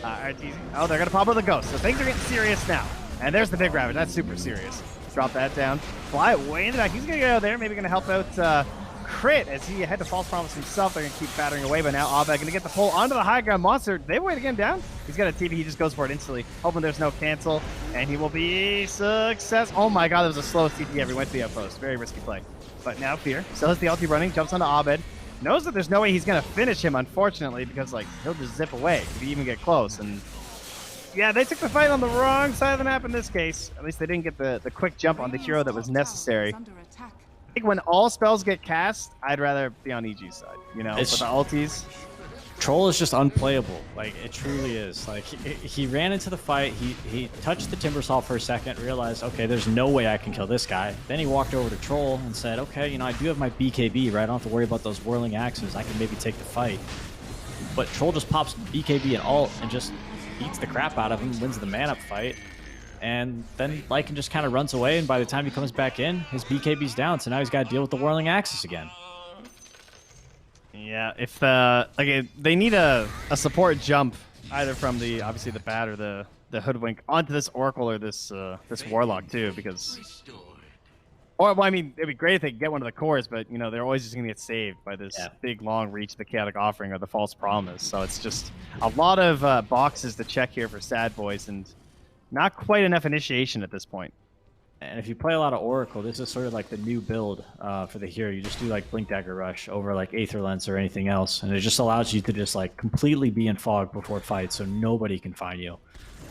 Oh, they're going to pop with a ghost, so things are getting serious now. And there's the big ravage. That's super serious. Drop that down. Fly it way in the back. He's going to go there. Maybe going to help out Crit as he had to false promise himself. They're going to keep battering away, but now Abed going to get the pull onto the high ground monster. They wait to get him down. He's got a TP. He just goes for it instantly, hoping there's no cancel, and he will be success. Oh my god, there was a slow CT ever went to the outpost. Very risky play. But now Fear still has the ulti running, jumps onto Abed. Knows that there's no way he's going to finish him, unfortunately, because like he'll just zip away if he even get close. And yeah, they took the fight on the wrong side of the map in this case. At least they didn't get the quick jump on the hero that was necessary. I think when all spells get cast, I'd rather be on EG's side, you know, with the ultis. Troll is just unplayable. Like, it truly is. Like, he ran into the fight, he touched the Timbersaw for a second, realized, okay, there's no way I can kill this guy. Then he walked over to Troll and said, okay, you know, I do have my BKB, right? I don't have to worry about those whirling axes. I can maybe take the fight. But Troll just pops BKB and ult and just beats the crap out of him, wins the man-up fight. And then Lycan just kind of runs away, and by the time he comes back in, his BKB's down, so now he's got to deal with the whirling axis again. Yeah, if they need a support jump, either from obviously the bat or the hoodwink onto this Oracle or this Warlock too, because well, I mean, it'd be great if they could get one of the cores, but you know they're always just gonna get saved by this big long reach, the Chaotic Offering or the False Promise. So it's just a lot of boxes to check here for sadboys, and not quite enough initiation at this point. And if you play a lot of Oracle, this is sort of like the new build for the hero. You just do like Blink Dagger Rush over like Aether Lens or anything else, and it just allows you to just like completely be in fog before fights, so nobody can find you.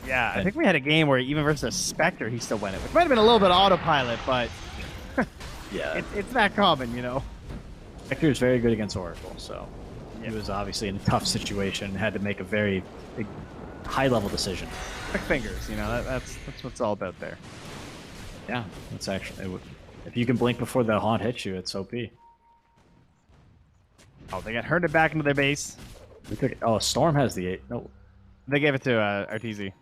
Yeah, I think we had a game where even versus a Spectre, he still went it, which might have been a little bit autopilot, but yeah, it's that common, you know. Spectre is very good against Oracle, so he was obviously in a tough situation and had to make a very big, high-level decision. Quick fingers, you know, that's what it's all about there. Yeah, that's actually, if you can blink before the haunt hits you, it's OP. Oh, they got herded back into their base. We took it. Oh, Storm has the 8. No, they gave it to RTZ.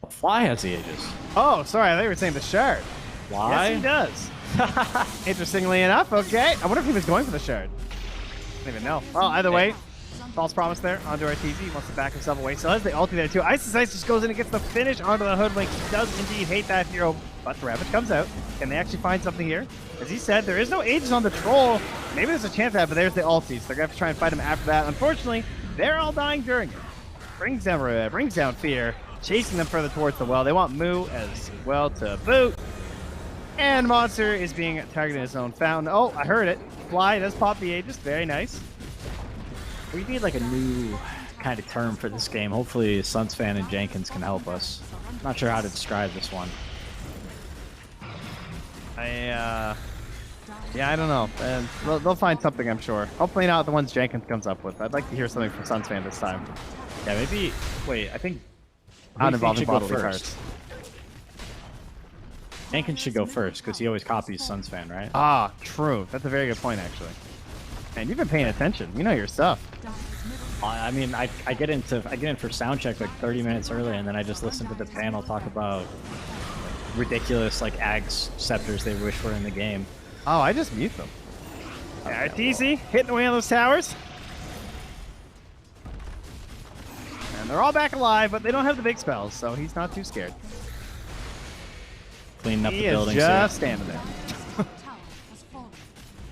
Fly has the Aegis. Oh, sorry, I thought you were saying the shard. Why? Yes, he does. Interestingly enough, okay. I wonder if he was going for the shard. I don't even know. Well, either way, false promise there onto RTZ. He wants to back himself away. So has the ulti there too. Ice just goes in and gets the finish onto the hoodwink. He does indeed hate that hero, but the Ravage comes out. Can they actually find something here? As he said, there is no Aegis on the Troll. Maybe there's a chance of that, but there's the ulti. So they're going to have to try and fight him after that. Unfortunately, they're all dying during it. Brings down Fear, chasing them further towards the well. They want Moo as well to boot. And Monster is being targeted in his own fountain. Oh, I heard it. Fly does pop the Aegis. Very nice. We need like a new kind of term for this game. Hopefully Suns fan and Jenkins can help us. Not sure how to describe this one. Yeah, I don't know. They'll find something, I'm sure. Hopefully not the ones Jenkins comes up with. I'd like to hear something from Suns fan this time. Yeah, maybe. Wait, I think not involving bodily parts. Jenkins should go first because he always copies Suns fan, right? Ah, true. That's a very good point, actually. Man, you've been paying attention. You know your stuff. I mean, I get in for sound check like 30 minutes earlier, and then I just listen to the panel talk about ridiculous like Ags scepters they wish were in the game. Oh, I just mute them. Yeah, TZ hitting away on those towers. And they're all back alive, but they don't have the big spells, so he's not too scared. Cleaning up He the is buildings. just standing there.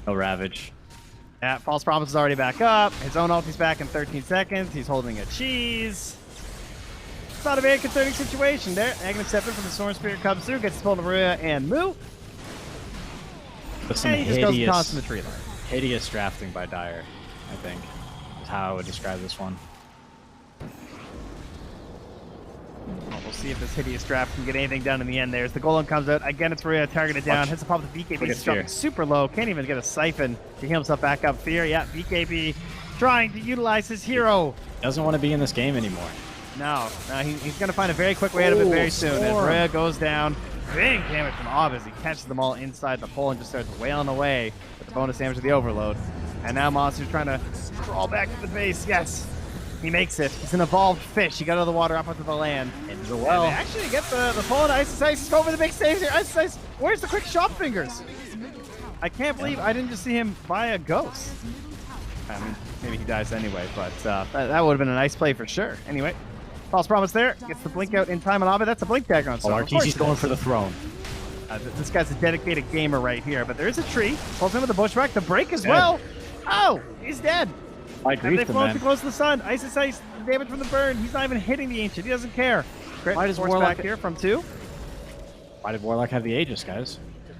No Ravage. Yeah, False Promise is already back up. His own ulti's back in 13 seconds. He's holding a cheese. It's not a very concerning situation there. Negative Scepter from the Storm Spirit comes through, gets to pull Maria and Moo. With some And he just goes and taunts in the tree line. hideous drafting by Dyer, I think, is how I would describe this one. Well, we'll see if this hideous draft can get anything done in the end there. As the Golem comes out, again, it's Maria targeted down. Hits a pop with BKB. He's dropping super low. Can't even get a siphon to heal himself back up. Fear, yeah, BKB trying to utilize his hero. Doesn't want to be in this game anymore. No, he's going to find a very quick way out of it very soon. As Maria goes down, big damage from Ob as he catches them all inside the pole and just starts wailing away with the bonus damage of the overload. And now Monster's trying to crawl back to the base. Yes, he makes it. He's an evolved fish. He got out of the water up onto the land. Into the well. And they actually get the pull into Ice Ice. He's going for the big saves here. Ice Ice, where's the quick shot fingers? I can't believe I didn't just see him buy a ghost. I mean, maybe he dies anyway, but that would have been a nice play for sure. Anyway, False Promise there. Gets the blink out in time on Ovid. That's a blink dagger on Storm. Arteezy's going for the throne. This guy's a dedicated gamer right here, but there is a tree. Pulls in with the bushwhack. The break as well. Oh, he's dead. I agree And they with him, float man. too close to the sun. Ice Ice, damage from the burn. He's not even hitting the Ancient. He doesn't care. Crit Why does force Warlock- back here from 2? Why did Warlock have the Aegis, guys?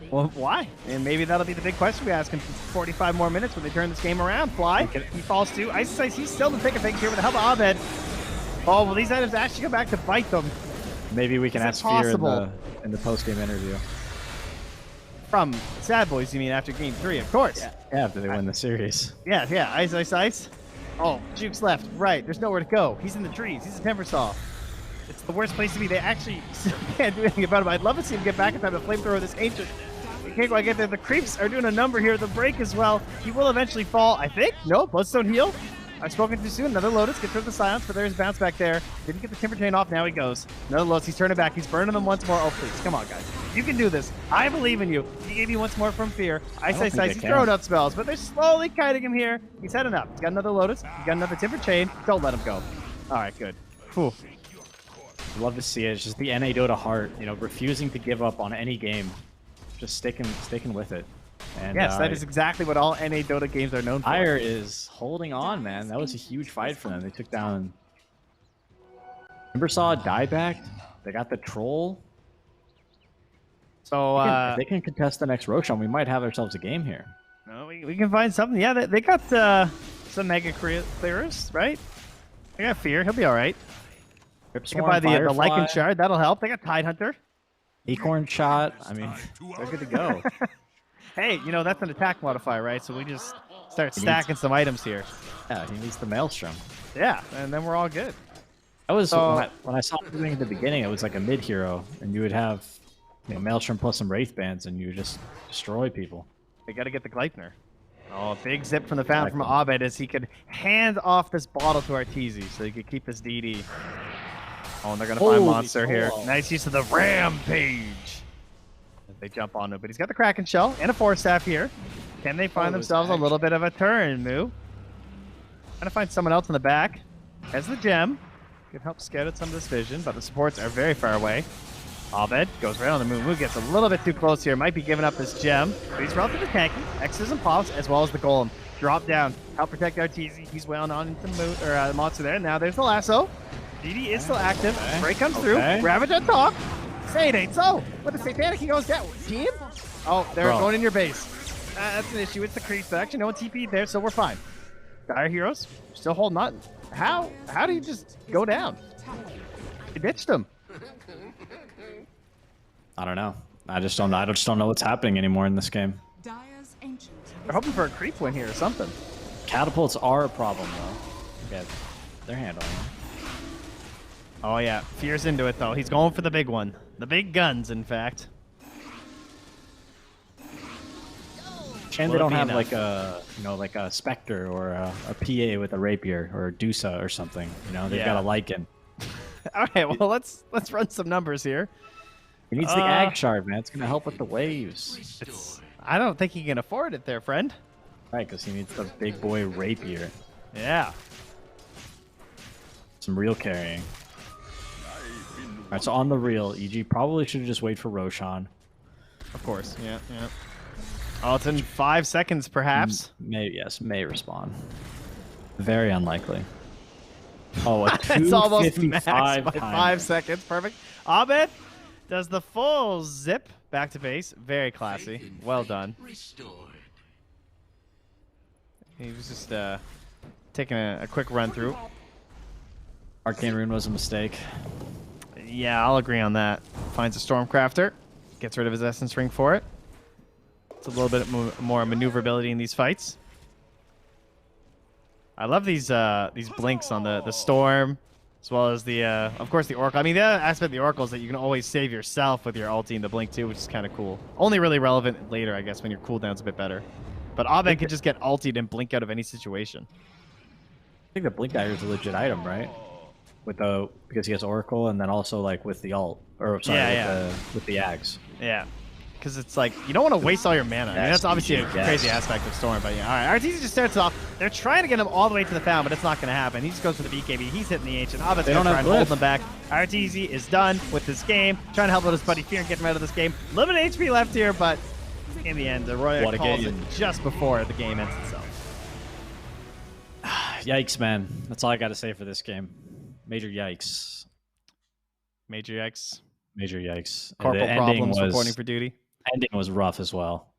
Well, why? And maybe that'll be the big question we ask him for 45 more minutes when they turn this game around. Fly, he falls to. Ice Ice, he's still the pick of things here with the help of Abed. Oh, well, these items actually come back to bite them. Maybe we can Is it ask Fear possible? in the post-game interview. From Sad Boys, you mean, after game 3, of course. Yeah, after they win the series. Yeah, Ice Ice Ice. Oh, Juke's left, right. There's nowhere to go. He's in the trees. He's a temper saw. It's the worst place to be. They actually still can't do anything about him. I'd love to see him get back in time to flamethrower this Ancient. He can't quite get there. The creeps are doing a number here. The break as well. He will eventually fall, I think. No, Bloodstone heal. I've spoken too soon. Another Lotus gets rid of the silence, but there's bounce back there. Didn't get the Timber Chain off. Now he goes. Another Lotus. He's turning back. He's burning them once more. Oh, please. Come on, guys. You can do this. I believe in you. He gave you once more from Fear. Ice Ice Ice. He's throwing out spells, but they're slowly kiting him here. He's had enough. He's got another Lotus. He's got another Timber Chain. Don't let him go. All right, good. Whew. Love to see it. It's just the NA Dota heart, you know, refusing to give up on any game. Just sticking with it. And, yes, that is exactly what all NA Dota games are known for. Fire is holding on, man. That was a huge fight for them. They took down Timbersaw, dieback. They got the troll. So If they can contest the next Roshan, we might have ourselves a game here. no, we can find something. Yeah, they got some Mega Clearers, right? They got Fear. He'll be all right. They can buy the Lycan Shard. That'll help. They got Tidehunter. Acorn shot. I mean, they're good to go. Hey, you know, that's an attack modifier, right? So we just start stacking some items here. Yeah, he needs the Maelstrom. Yeah, and then we're all good. That was So- when I saw everything at the beginning. It was like a mid hero, and you would have Maelstrom plus some Wraith bands, and you would just destroy people. They got to get the Gleipnir. Oh, big zip from the fountain from Abed as he could hand off this bottle to Arteezy so he could keep his DD. Oh, and they're going to find Holy Monster here. cow. Nice use of the Rampage. As they jump on him, but he's got the Kraken Shell and a Force Staff here. Can they find themselves a little bit of a turn, Moo? Trying to find someone else in the back. Has the gem. Could help scout out some of this vision, but the supports are very far away. Abed goes right on the move. Moo gets a little bit too close here. Might be giving up his gem, but he's relatively tanky. X's and pops, as well as the golem. Drop down. Help protect Arteezy. He's wailing on into the monster there. Now there's the lasso. DD is still active. Break comes through. Ravage on top. Say it ain't so. With the Satanic, he goes down. Team? Oh, they're going in your base. That's an issue. It's the creeps, but actually no one TP'd there, so we're fine. Dire Heroes still holding on. How do you just go down? You ditched him. I don't know. I just don't know what's happening anymore in this game. Dire's ancient. They're hoping for a creep win here or something. Catapults are a problem though. Yeah, they're handling it. Oh yeah, Fear's into it though. He's going for the big one. The big guns, in fact. Shame they don't have like a like a Spectre or a PA with a rapier or a Dusa or something. You know, they've got a Lycan. All right, well let's run some numbers here. He needs the Ag Shard, man. It's gonna help with the waves. I don't think he can afford it there, friend. Right, because he needs the big boy rapier. Yeah. Some real carrying. All right, so on the real, EG probably should have just waited for Roshan. Of course. Yeah. Alton, 5 seconds, perhaps. May respawn. Very unlikely. Oh, a it's almost max by timer. 5 seconds. Perfect. Abed does the full zip back to base. Very classy. Well done. He was just taking a quick run through. Arcane Rune was a mistake. Yeah, I'll agree on that. Finds a Stormcrafter. Gets rid of his Essence Ring for it. It's a little bit more maneuverability in these fights. I love these blinks on the Storm, as well as the, of course, the Oracle. I mean, the other aspect of the Oracle is that you can always save yourself with your ulti and the blink too, which is kind of cool. Only really relevant later, I guess, when your cooldown's a bit better. But Abed can just get ultied and blink out of any situation. I think the blink dagger is a legit item, right? Because he has Oracle, and then also like with the ult, or sorry, with the Ags. Yeah. Because it's like, you don't want to waste all your mana. I mean, that's obviously a crazy aspect of Storm, but yeah. All right, RTZ just starts off. They're trying to get him all the way to the Found, but it's not going to happen. He just goes for the BKB. He's hitting the Ancient. Abed's going to try and hold them back. RTZ is done with this game. Trying to help out his buddy Fear and get him out of this game. Limited HP left here, but in the end, the Royal calls it just before the game ends itself. Yikes, man. That's all I got to say for this game. Major yikes. Major yikes. Major yikes. Corporal problems reporting for duty. Ending was rough as well.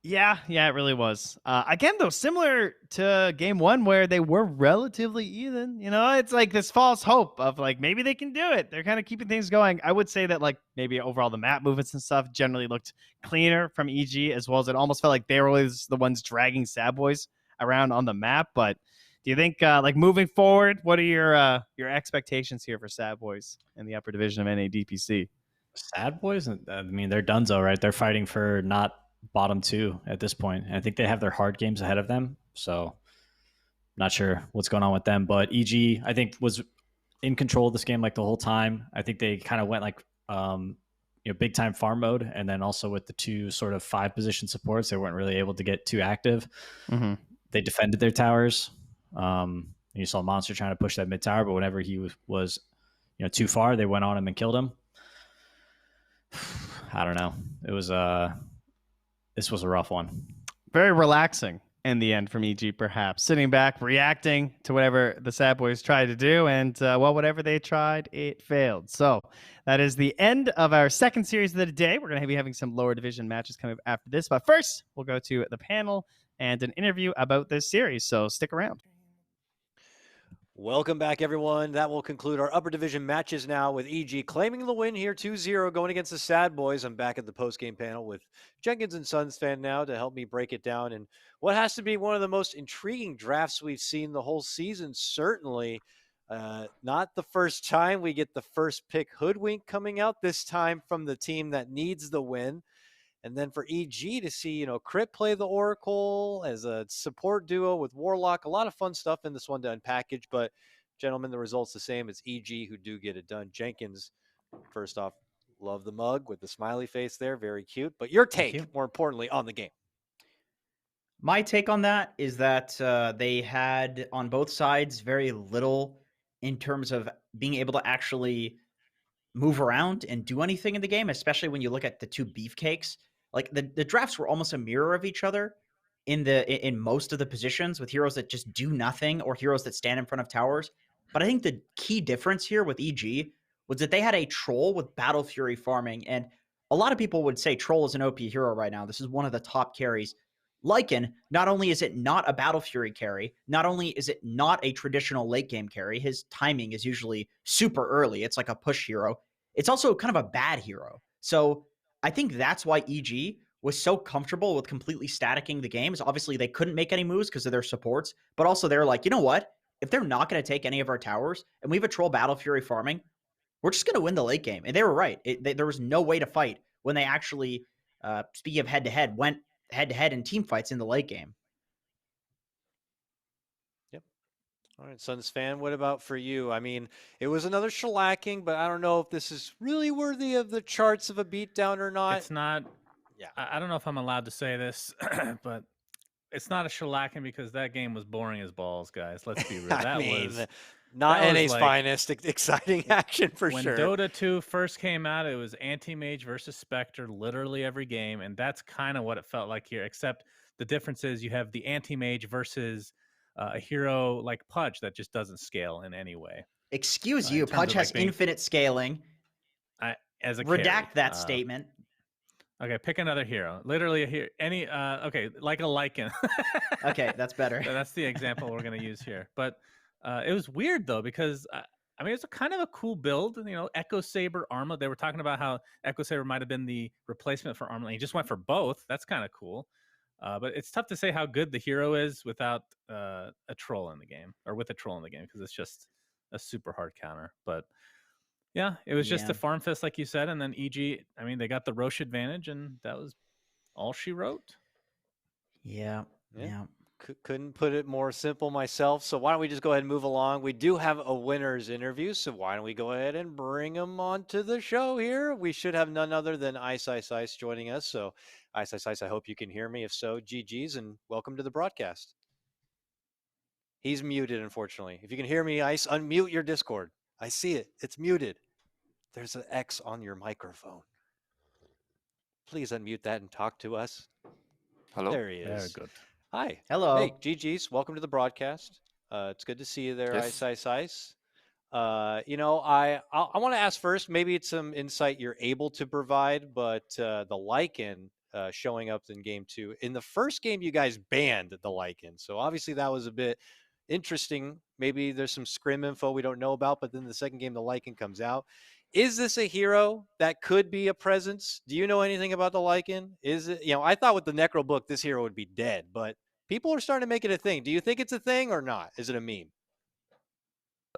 Yeah, it really was. Again, though, similar to game one where they were relatively even. You know, it's like this false hope of like maybe they can do it. They're kind of keeping things going. I would say that like maybe overall the map movements and stuff generally looked cleaner from EG, as well as it almost felt like they were always the ones dragging sadboys around on the map. But do you think like moving forward, what are your expectations here for sadboys in the upper division of NADPC? Sadboys, I mean, they're donezo, right? They're fighting for not bottom 2 at this point. And I think they have their hard games ahead of them. So not sure what's going on with them. But EG, I think, was in control of this game like the whole time. I think they kind of went like big time farm mode. And then also with the 2 sort of 5 position supports, they weren't really able to get too active. Mm-hmm. They defended their towers. You saw Monster trying to push that mid tower, but whenever he was too far, they went on him and killed him. I don't know. It was this was a rough one. Very relaxing in the end from EG, perhaps. Sitting back, reacting to whatever the sadboys tried to do, and whatever they tried, it failed. So that is the end of our second series of the day. We're going to be having some lower division matches coming up after this, but first, we'll go to the panel and an interview about this series, so stick around. Welcome back, everyone. That will conclude our upper division matches now with EG claiming the win here 2-0 going against the sadboys. I'm back at the post-game panel with Jenkins and Sons fan now to help me break it down. And what has to be one of the most intriguing drafts we've seen the whole season, certainly. Not the first time we get the first pick hoodwink coming out, this time from the team that needs the win. And then for EG to see, Crit play the Oracle as a support duo with Warlock. A lot of fun stuff in this one to unpackage. But, gentlemen, the result's the same. It's EG who do get it done. Jenkins, first off, love the mug with the smiley face there. Very cute. But your take, more importantly, on the game. My take on that is that they had, on both sides, very little in terms of being able to actually move around and do anything in the game, especially when you look at the 2 beefcakes. Like the drafts were almost a mirror of each other in most of the positions, with heroes that just do nothing or heroes that stand in front of towers. But I think the key difference here with EG was that they had a Troll with Battle Fury farming. And a lot of people would say Troll is an OP hero right now. This is one of the top carries. Lycan, not only is it not a Battle Fury carry, not only is it not a traditional late game carry, his timing is usually super early. It's like a push hero. It's also kind of a bad hero. So I think that's why EG was so comfortable with completely staticking the games. Obviously, they couldn't make any moves because of their supports, but also they're like, you know what? If they're not going to take any of our towers and we have a Troll Battle Fury farming, we're just going to win the late game. And they were right. There was no way to fight when they actually speaking of head-to-head, went head-to-head in team fights in the late game. All right, Suns fan, what about for you? I mean, it was another shellacking, but I don't know if this is really worthy of the charts of a beatdown or not. It's not. Yeah. I don't know if I'm allowed to say this, but it's not a shellacking because that game was boring as balls, guys. Let's be real. I mean, was not that was NA's like- finest, exciting action for when sure. Dota 2 first came out, it was Anti-Mage versus Spectre literally every game, and that's kind of what it felt like here, except the difference is you have the Anti-Mage versus a hero like Pudge that just doesn't scale in any way. Excuse in you, terms Pudge of, has like, being- infinite scaling. As a Redact carry. that statement. Okay, pick another hero. Literally a hero. Any okay, like a Lycan. Okay, that's better. That's the example we're going to use here. But it was weird though because I mean it's a kind of a cool build. You know, Echo Saber Arma. They were talking about how Echo Saber might have been the replacement for Arma. He just went for both. That's kind of cool. But it's tough to say how good the hero is without a troll in the game or with a troll in the game because it's just a super hard counter. But yeah, it was just a farm fest, like you said. And then EG, I mean, they got the Roche advantage, and that was all she wrote. Yeah. Couldn't put it more simple myself. So why don't we just go ahead and move along? We do have a winner's interview, so why don't we go ahead and bring him onto the show here? We should have none other than Ice joining us. So Ice, I hope you can hear me. If so, GG's, and welcome to the broadcast. He's muted, unfortunately. If you can hear me, Ice, unmute your Discord. I see it. It's muted. There's an X on your microphone. Please unmute that and talk to us. Hello. There he is. Very good. Hi. Hello. Hey, GG's. Welcome to the broadcast. It's good to see you there, Yes. Ice. You know, I want to ask first, maybe it's some insight you're able to provide, but the Lycan showing up in game 2. In the first game, you guys banned the Lycan. So obviously that was a bit interesting. Maybe there's some scrim info we don't know about, but then the second game, the Lycan comes out. Is this a hero that could be a presence? Do you know anything about the Lycan? Is it, you know, I thought with the Necro book, this hero would be dead, but people are starting to make it a thing. Do you think it's a thing or not? Is it a meme?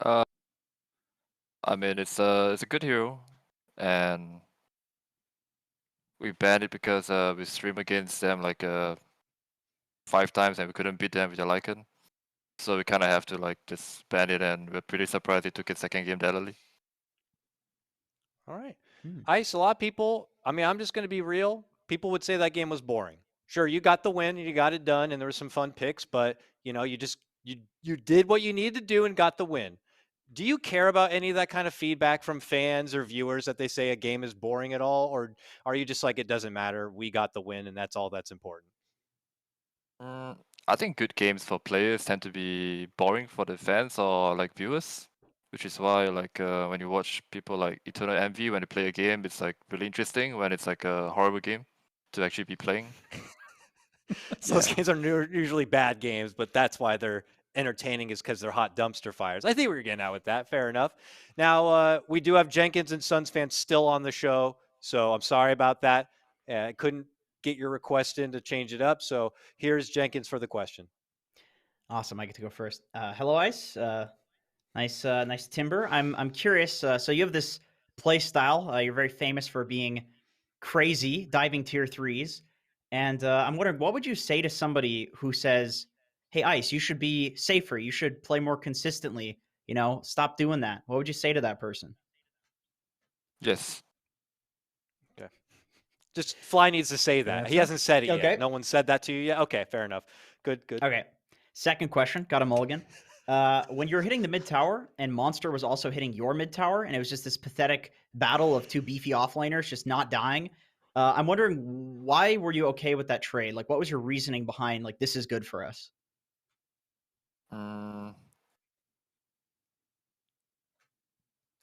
I mean, it's a good hero, and we banned it because we stream against them like 5 times and we couldn't beat them with the Lycan. So we kind of have to like just ban it, and we're pretty surprised it took its second game that early. All right. Ice, a lot of people, I mean, I'm just going to be real. People would say that game was boring. Sure, you got the win and you got it done and there were some fun picks, but you know, you did what you needed to do and got the win. Do you care about any of that kind of feedback from fans or viewers that they say a game is boring at all? Or are you just like, it doesn't matter, we got the win and that's all that's important? I think good games for players tend to be boring for the fans or like viewers, which is why like when you watch people like Eternal Envy, when they play a game, it's like really interesting. When it's like a horrible game to actually be playing. So those games are usually bad games, but that's why they're entertaining, is because they're hot dumpster fires. I think we were getting out with that. Fair enough. Now, we do have Jenkins and Suns fans still on the show, so I'm sorry about that. I couldn't get your request in to change it up, so here's Jenkins for the question. Awesome. I get to go first. Hello, Ice. Nice timber. I'm curious. So you have this play style. You're very famous for being crazy, diving tier 3s. And I'm wondering, what would you say to somebody who says, hey, Ice, you should be safer. You should play more consistently. You know, stop doing that. What would you say to that person? Yes. Okay. Just Fly needs to say that. He hasn't said it Okay. yet. No one said that to you yet? Okay, fair enough. Good. Okay. Second question. Got a mulligan. When you were hitting the mid tower and Monster was also hitting your mid tower, and it was just this pathetic battle of 2 beefy offlaners just not dying, I'm wondering, why were you okay with that trade? Like, what was your reasoning behind, like, this is good for us?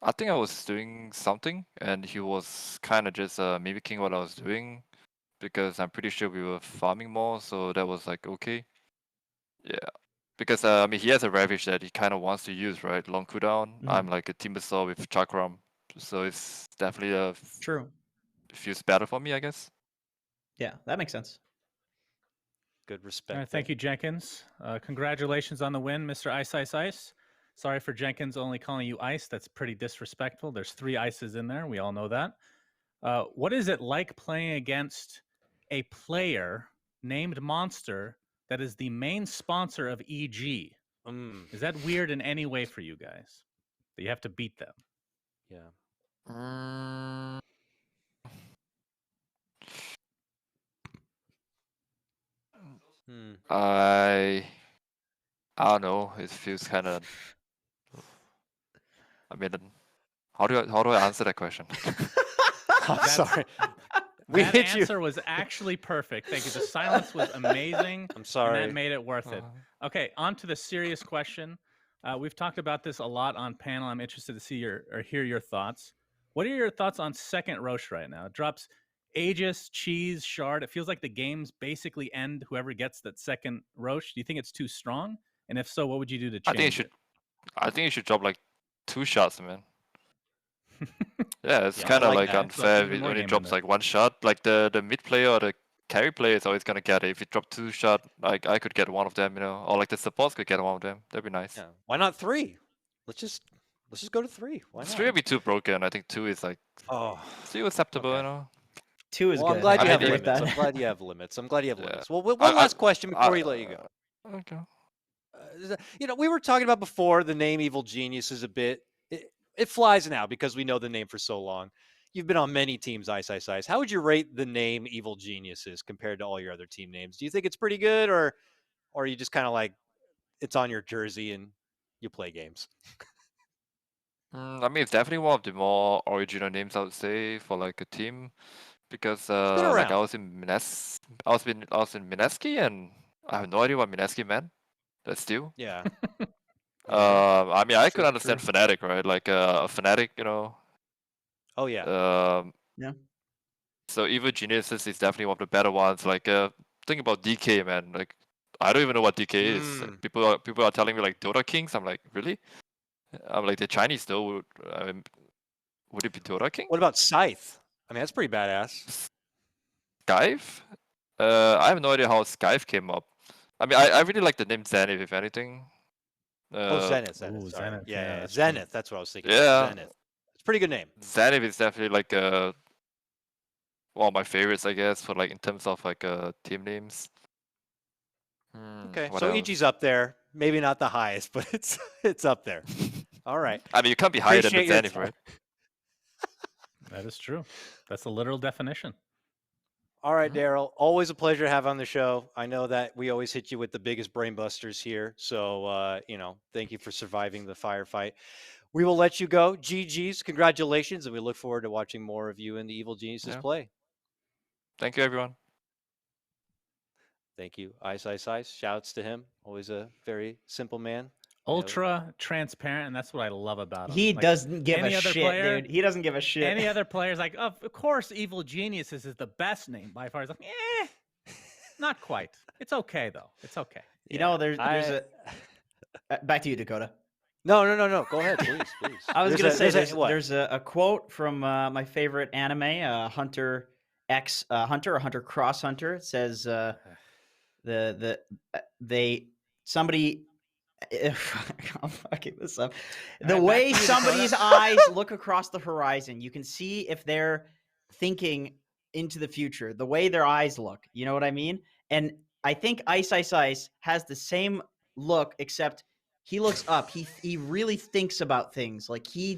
I think I was doing something, and he was kind of just mimicking what I was doing, because I'm pretty sure we were farming more, so that was like okay. Yeah, because I mean he has a Ravage that he kind of wants to use, right? Long cooldown. I'm like a Timbersaw with Chakram, so it's definitely True. feels better for me, I guess. Yeah, that makes sense. Good respect. All right, thank you, Jenkins. Congratulations on the win, Mr. Ice. Sorry for Jenkins only calling you Ice. That's pretty disrespectful. There's 3 Ices in there. We all know that. What is it like playing against a player named Monster that is the main sponsor of EG. Is that weird in any way for you guys? That you have to beat them? Yeah. I don't know. It feels kind of. I mean, how do I answer that question? I'm sorry. That answer was actually perfect. Thank you. The silence was amazing. I'm sorry. And that made it worth it. Okay, on to the serious question. We've talked about this a lot on panel. I'm interested to see hear your thoughts. What are your thoughts on second Roche right now? It drops Aegis, Cheese, Shard. It feels like the games basically end whoever gets that second Roche. Do you think it's too strong? And if so, what would you do to change it? I think you should drop like 2 shots, man. Yeah, it's kind of like unfair when it drops like 1 shot. Like the mid player or the carry player is always gonna get it. If you drop 2 shot, like I could get one of them, or like the supports could get one of them. That'd be nice. Yeah. Why not 3? Let's just go to 3. Why not? 3 would be too broken. I think 2 is like still acceptable, okay. 2 is good. I'm glad you have limits. I'm glad you have limits. Well, one last question before we let you go. Okay. We were talking about before the name Evil Geniuses a bit. It flies now because we know the name for so long. You've been on many teams, Ice. How would you rate the name Evil Geniuses compared to all your other team names? Do you think it's pretty good, or are you just kind of like it's on your jersey and you play games? I mean, it's definitely one of the more original names, I would say, for like a team, because like I was in Mineski, and I have no idea what Mineski meant. That's still. Yeah. I mean, I could understand Fnatic, right? Like a Fnatic, Oh yeah. Yeah. So Evil Geniuses is definitely one of the better ones. Like think about DK, man. Like I don't even know what DK is. Like, people are telling me like Dota Kings. I'm like, really? I'm like, the Chinese though. Would it be Dota King? What about Scythe? I mean, that's pretty badass. Scythe? I have no idea how Scythe came up. I mean, I really like the name Zenith, if anything. Zenith. Zenith. Yeah, Zenith. That's what I was thinking. Yeah. Zenith. It's a pretty good name. Zenith is definitely like one of my favorites, I guess, for like in terms of like team names. Okay, so EG's up there. Maybe not the highest, but it's up there. All right. I mean, you can't be higher than Zenith, right? That is true. That's the literal definition. All right, Daryl. Always a pleasure to have on the show. I know that we always hit you with the biggest brain busters here. So, thank you for surviving the firefight. We will let you go. GG's. Congratulations. And we look forward to watching more of you in the Evil Geniuses play. Thank you, everyone. Thank you. Ice. Shouts to him. Always a very simple man. Ultra transparent, and that's what I love about him. He doesn't give a shit, dude. He doesn't give a shit. Any other player's like, of course, Evil Geniuses is the best name by far. He's like, not quite. It's okay though. It's okay. You know, there's a back to you, Dakota. No. Go ahead, please. I was gonna say there's a quote from my favorite anime, Hunter X Hunter or Hunter Cross Hunter. It says somebody. I'm fucking this up. The way somebody's eyes look across the horizon, you can see if they're thinking into the future. The way their eyes look, you know what I mean? And I think Ice has the same look, except he looks up. He really thinks about things. Like he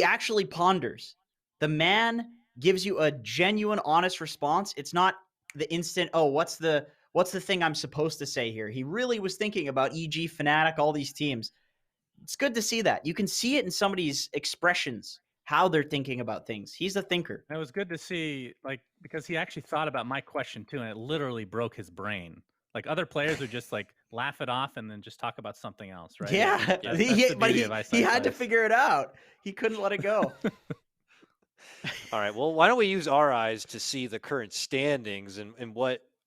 actually ponders. The man gives you a genuine, honest response. It's not the instant, oh, what's the thing I'm supposed to say here? He really was thinking about EG, Fnatic, all these teams. It's good to see that. You can see it in somebody's expressions, how they're thinking about things. He's a thinker. And it was good to see, like, because he actually thought about my question too, and it literally broke his brain. Like other players would just like laugh it off and then just talk about something else, right? Yeah, he had to figure it out. He couldn't let it go. All right. Well, why don't we use our eyes to see the current standings and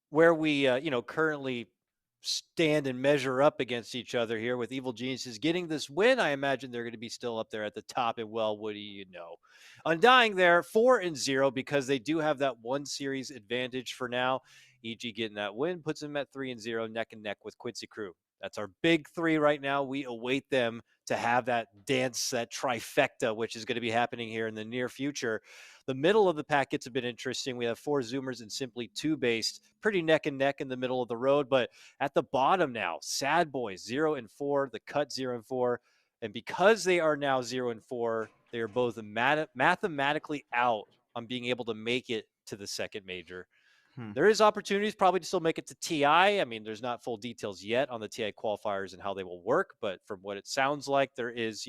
where we currently stand and measure up against each other here with Evil Geniuses getting this win. I imagine they're going to be still up there at the top. And well, what do you know? Undying there 4-0 because they do have that one series advantage for now. EG getting that win puts them at 3-0, neck and neck with Quincy Crew. That's our big three right now. We await them to have that dance, that trifecta, which is going to be happening here in the near future. The middle of the pack gets a bit interesting. We have 4 Zoomers and Simply 2 based, pretty neck and neck in the middle of the road. But at the bottom now, Sad Boys 0 and 4, the Cut 0 and 4. And because they are now 0 and 4, they are both mathematically out on being able to make it to the second major. There is opportunities probably to still make it to TI. I mean, there's not full details yet on the TI qualifiers and how they will work, but from what it sounds like, there is,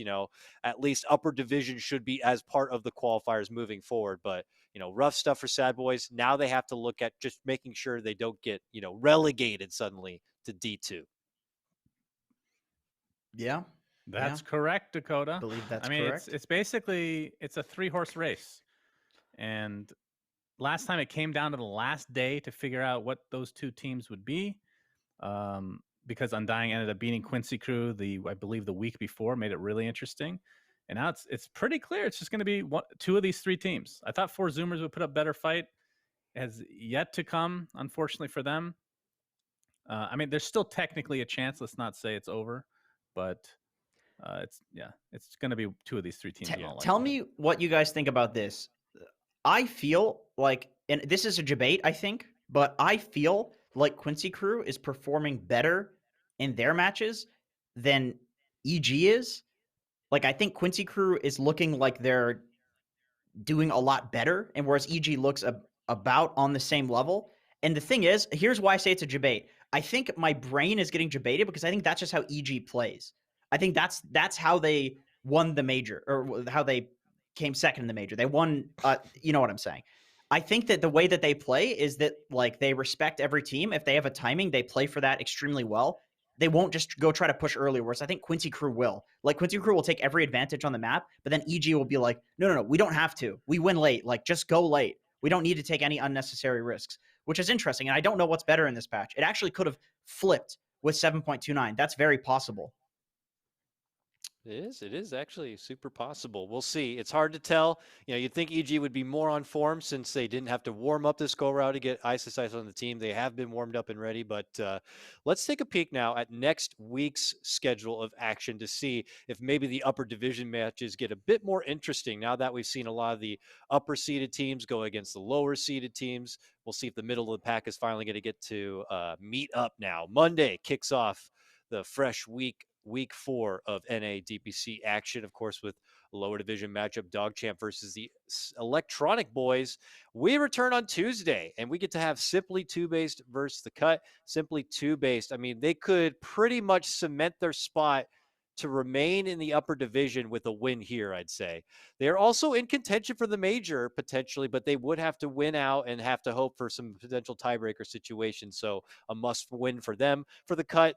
at least upper division should be as part of the qualifiers moving forward. But, rough stuff for Sad Boys. Now they have to look at just making sure they don't get, relegated suddenly to D2. Yeah. That's correct, Dakota. I believe that's correct. It's basically, it's a 3-horse race. And last time it came down to the last day to figure out what those 2 teams would be, because Undying ended up beating Quincy Crew I believe the week before, made it really interesting. And now it's pretty clear it's just going to be 2 of these 3 teams. I thought 4 Zoomers would put up better fight. It has yet to come, unfortunately for them. I mean, there's still technically a chance. Let's not say it's over, but it's going to be 2 of these 3 teams. Tell me what you guys think about this. I feel like, and this is a debate, I think, but I feel like Quincy Crew is performing better in their matches than EG is. Like, I think Quincy Crew is looking like they're doing a lot better, and whereas EG looks about on the same level. And the thing is, here's why I say it's a debate. I think my brain is getting debated because I think that's just how EG plays. I think that's how they won the major, or how they came second in the major. They won, you know what I'm saying? I think that the way that they play is that, like, they respect every team. If they have a timing, they play for that extremely well. They won't just go try to push early, whereas I think Quincy Crew will. Like, Quincy Crew will take every advantage on the map, but then EG will be like, no, we don't have to. We win late. Like, just go late. We don't need to take any unnecessary risks, which is interesting. And I don't know what's better in this patch. It actually could have flipped with 7.29. That's very possible. It is actually super possible. We'll see. It's hard to tell. You'd think EG would be more on form since they didn't have to warm up this go-round to get ice on the team. They have been warmed up and ready, but let's take a peek now at next week's schedule of action to see if maybe the upper division matches get a bit more interesting now that we've seen a lot of the upper seeded teams go against the lower seeded teams. We'll see if the middle of the pack is finally going to get to meet up now. Monday kicks off the fresh week 4 of NA DPC action, of course, with a lower division matchup, Dog Champ versus the Electronic Boys. We return on Tuesday, and we get to have Simply 2 based versus the Cut. Simply 2 based. I mean, they could pretty much cement their spot to remain in the upper division with a win here, I'd say. They're also in contention for the major, potentially, but they would have to win out and have to hope for some potential tiebreaker situations. So a must win for them. For the Cut,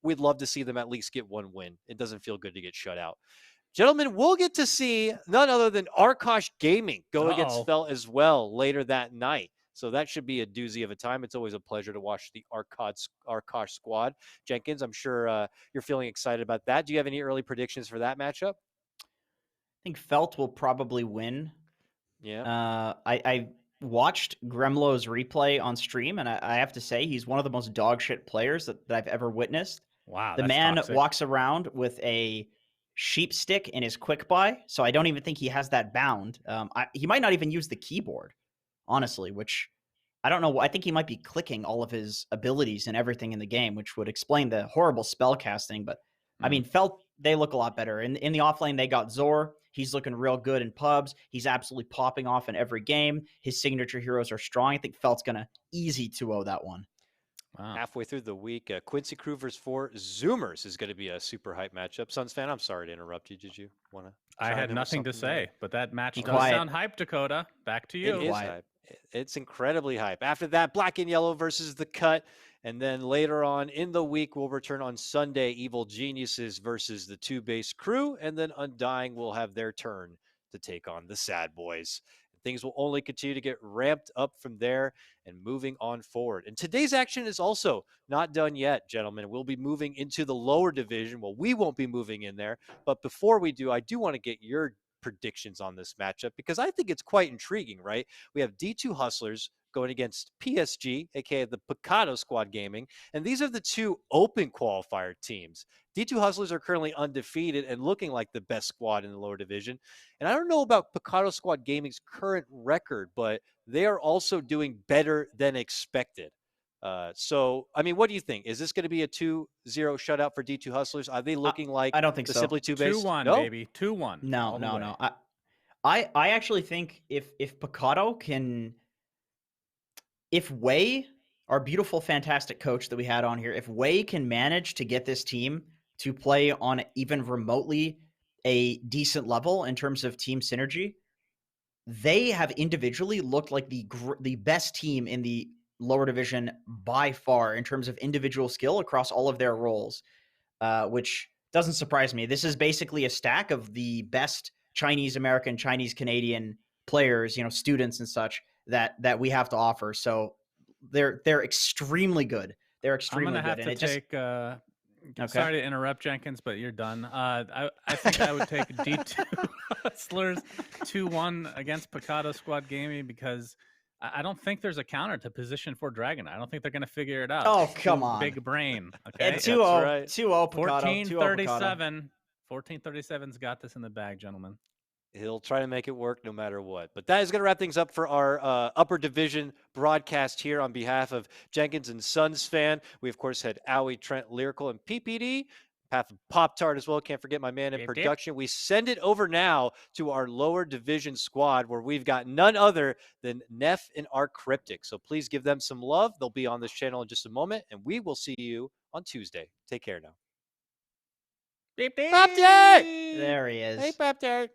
we'd love to see them at least get one win. It doesn't feel good to get shut out. Gentlemen, we'll get to see none other than Arkosh Gaming go against Felt as well later that night. So that should be a doozy of a time. It's always a pleasure to watch the Arkosh squad. Jenkins, I'm sure you're feeling excited about that. Do you have any early predictions for that matchup? I think Felt will probably win. Yeah. I watched Gremlo's replay on stream, and I have to say he's one of the most dog shit players that I've ever witnessed. Wow. The man walks around with a sheep stick in his quick buy, so I don't even think he has that bound. He might not even use the keyboard, honestly, which I don't know. I think he might be clicking all of his abilities and everything in the game, which would explain the horrible spell casting. But I mean, Felt, they look a lot better. In the offlane, they got Zor. He's looking real good in pubs. He's absolutely popping off in every game. His signature heroes are strong. I think Felt's going to easy 2-0 that one. Wow. Halfway through the week, Quincy Crew versus 4 Zoomers is going to be a super hype matchup. Suns fan, I'm sorry to interrupt you. Did you want to? I had nothing to say, but that match does sound hype, Dakota. Back to you. It is hype. It's incredibly hype. After that, Black and Yellow versus the Cut. And then later on in the week, we'll return on Sunday, Evil Geniuses versus the 2 base crew. And then Undying will have their turn to take on the Sad Boys. Things will only continue to get ramped up from there and moving on forward. And today's action is also not done yet, gentlemen. We'll be moving into the lower division. Well, we won't be moving in there. But before we do, I do want to get your predictions on this matchup because I think it's quite intriguing, right? We have D2 Hustlers going against PSG, aka the Picado Squad Gaming, and these are the 2 open qualifier teams. D2 Hustlers are currently undefeated and looking like the best squad in the lower division. And I don't know about Picado Squad Gaming's current record, but they are also doing better than expected. So, I mean, what do you think? Is this going to be a 2-0 shutout for D2 Hustlers? Are they looking like I don't think the so. Simply 2 based? 2-1, No? baby. 2-1. No. I actually think if Picado can, if Wei, our beautiful, fantastic coach that we had on here, if Wei can manage to get this team to play on even remotely a decent level in terms of team synergy, they have individually looked like the best team in the lower division by far in terms of individual skill across all of their roles, which doesn't surprise me. This is basically a stack of the best Chinese American, Chinese Canadian players, students and such that we have to offer. So they're extremely good. They're extremely good. I'm gonna have to take. Sorry to interrupt, Jenkins, but you're done. I think I would take D2 Hustlers 2-1 against Picado Squad Gaming because I don't think there's a counter to position for Dragon. I don't think they're going to figure it out. Oh, come on. Big brain. Okay. And 2-0. 2-0 Picado. 1437's got this in the bag, gentlemen. He'll try to make it work no matter what. But that is going to wrap things up for our upper division broadcast here on behalf of Jenkins and Sons fan. We, of course, had Owie, Trent, Lyrical, and PPD. Half of Pop-Tart as well. Can't forget my man in production. We send it over now to our lower division squad where we've got none other than Neff and our Cryptic. So please give them some love. They'll be on this channel in just a moment, and we will see you on Tuesday. Take care now. Pop-Tart! There he is. Hey, Pop-Tart.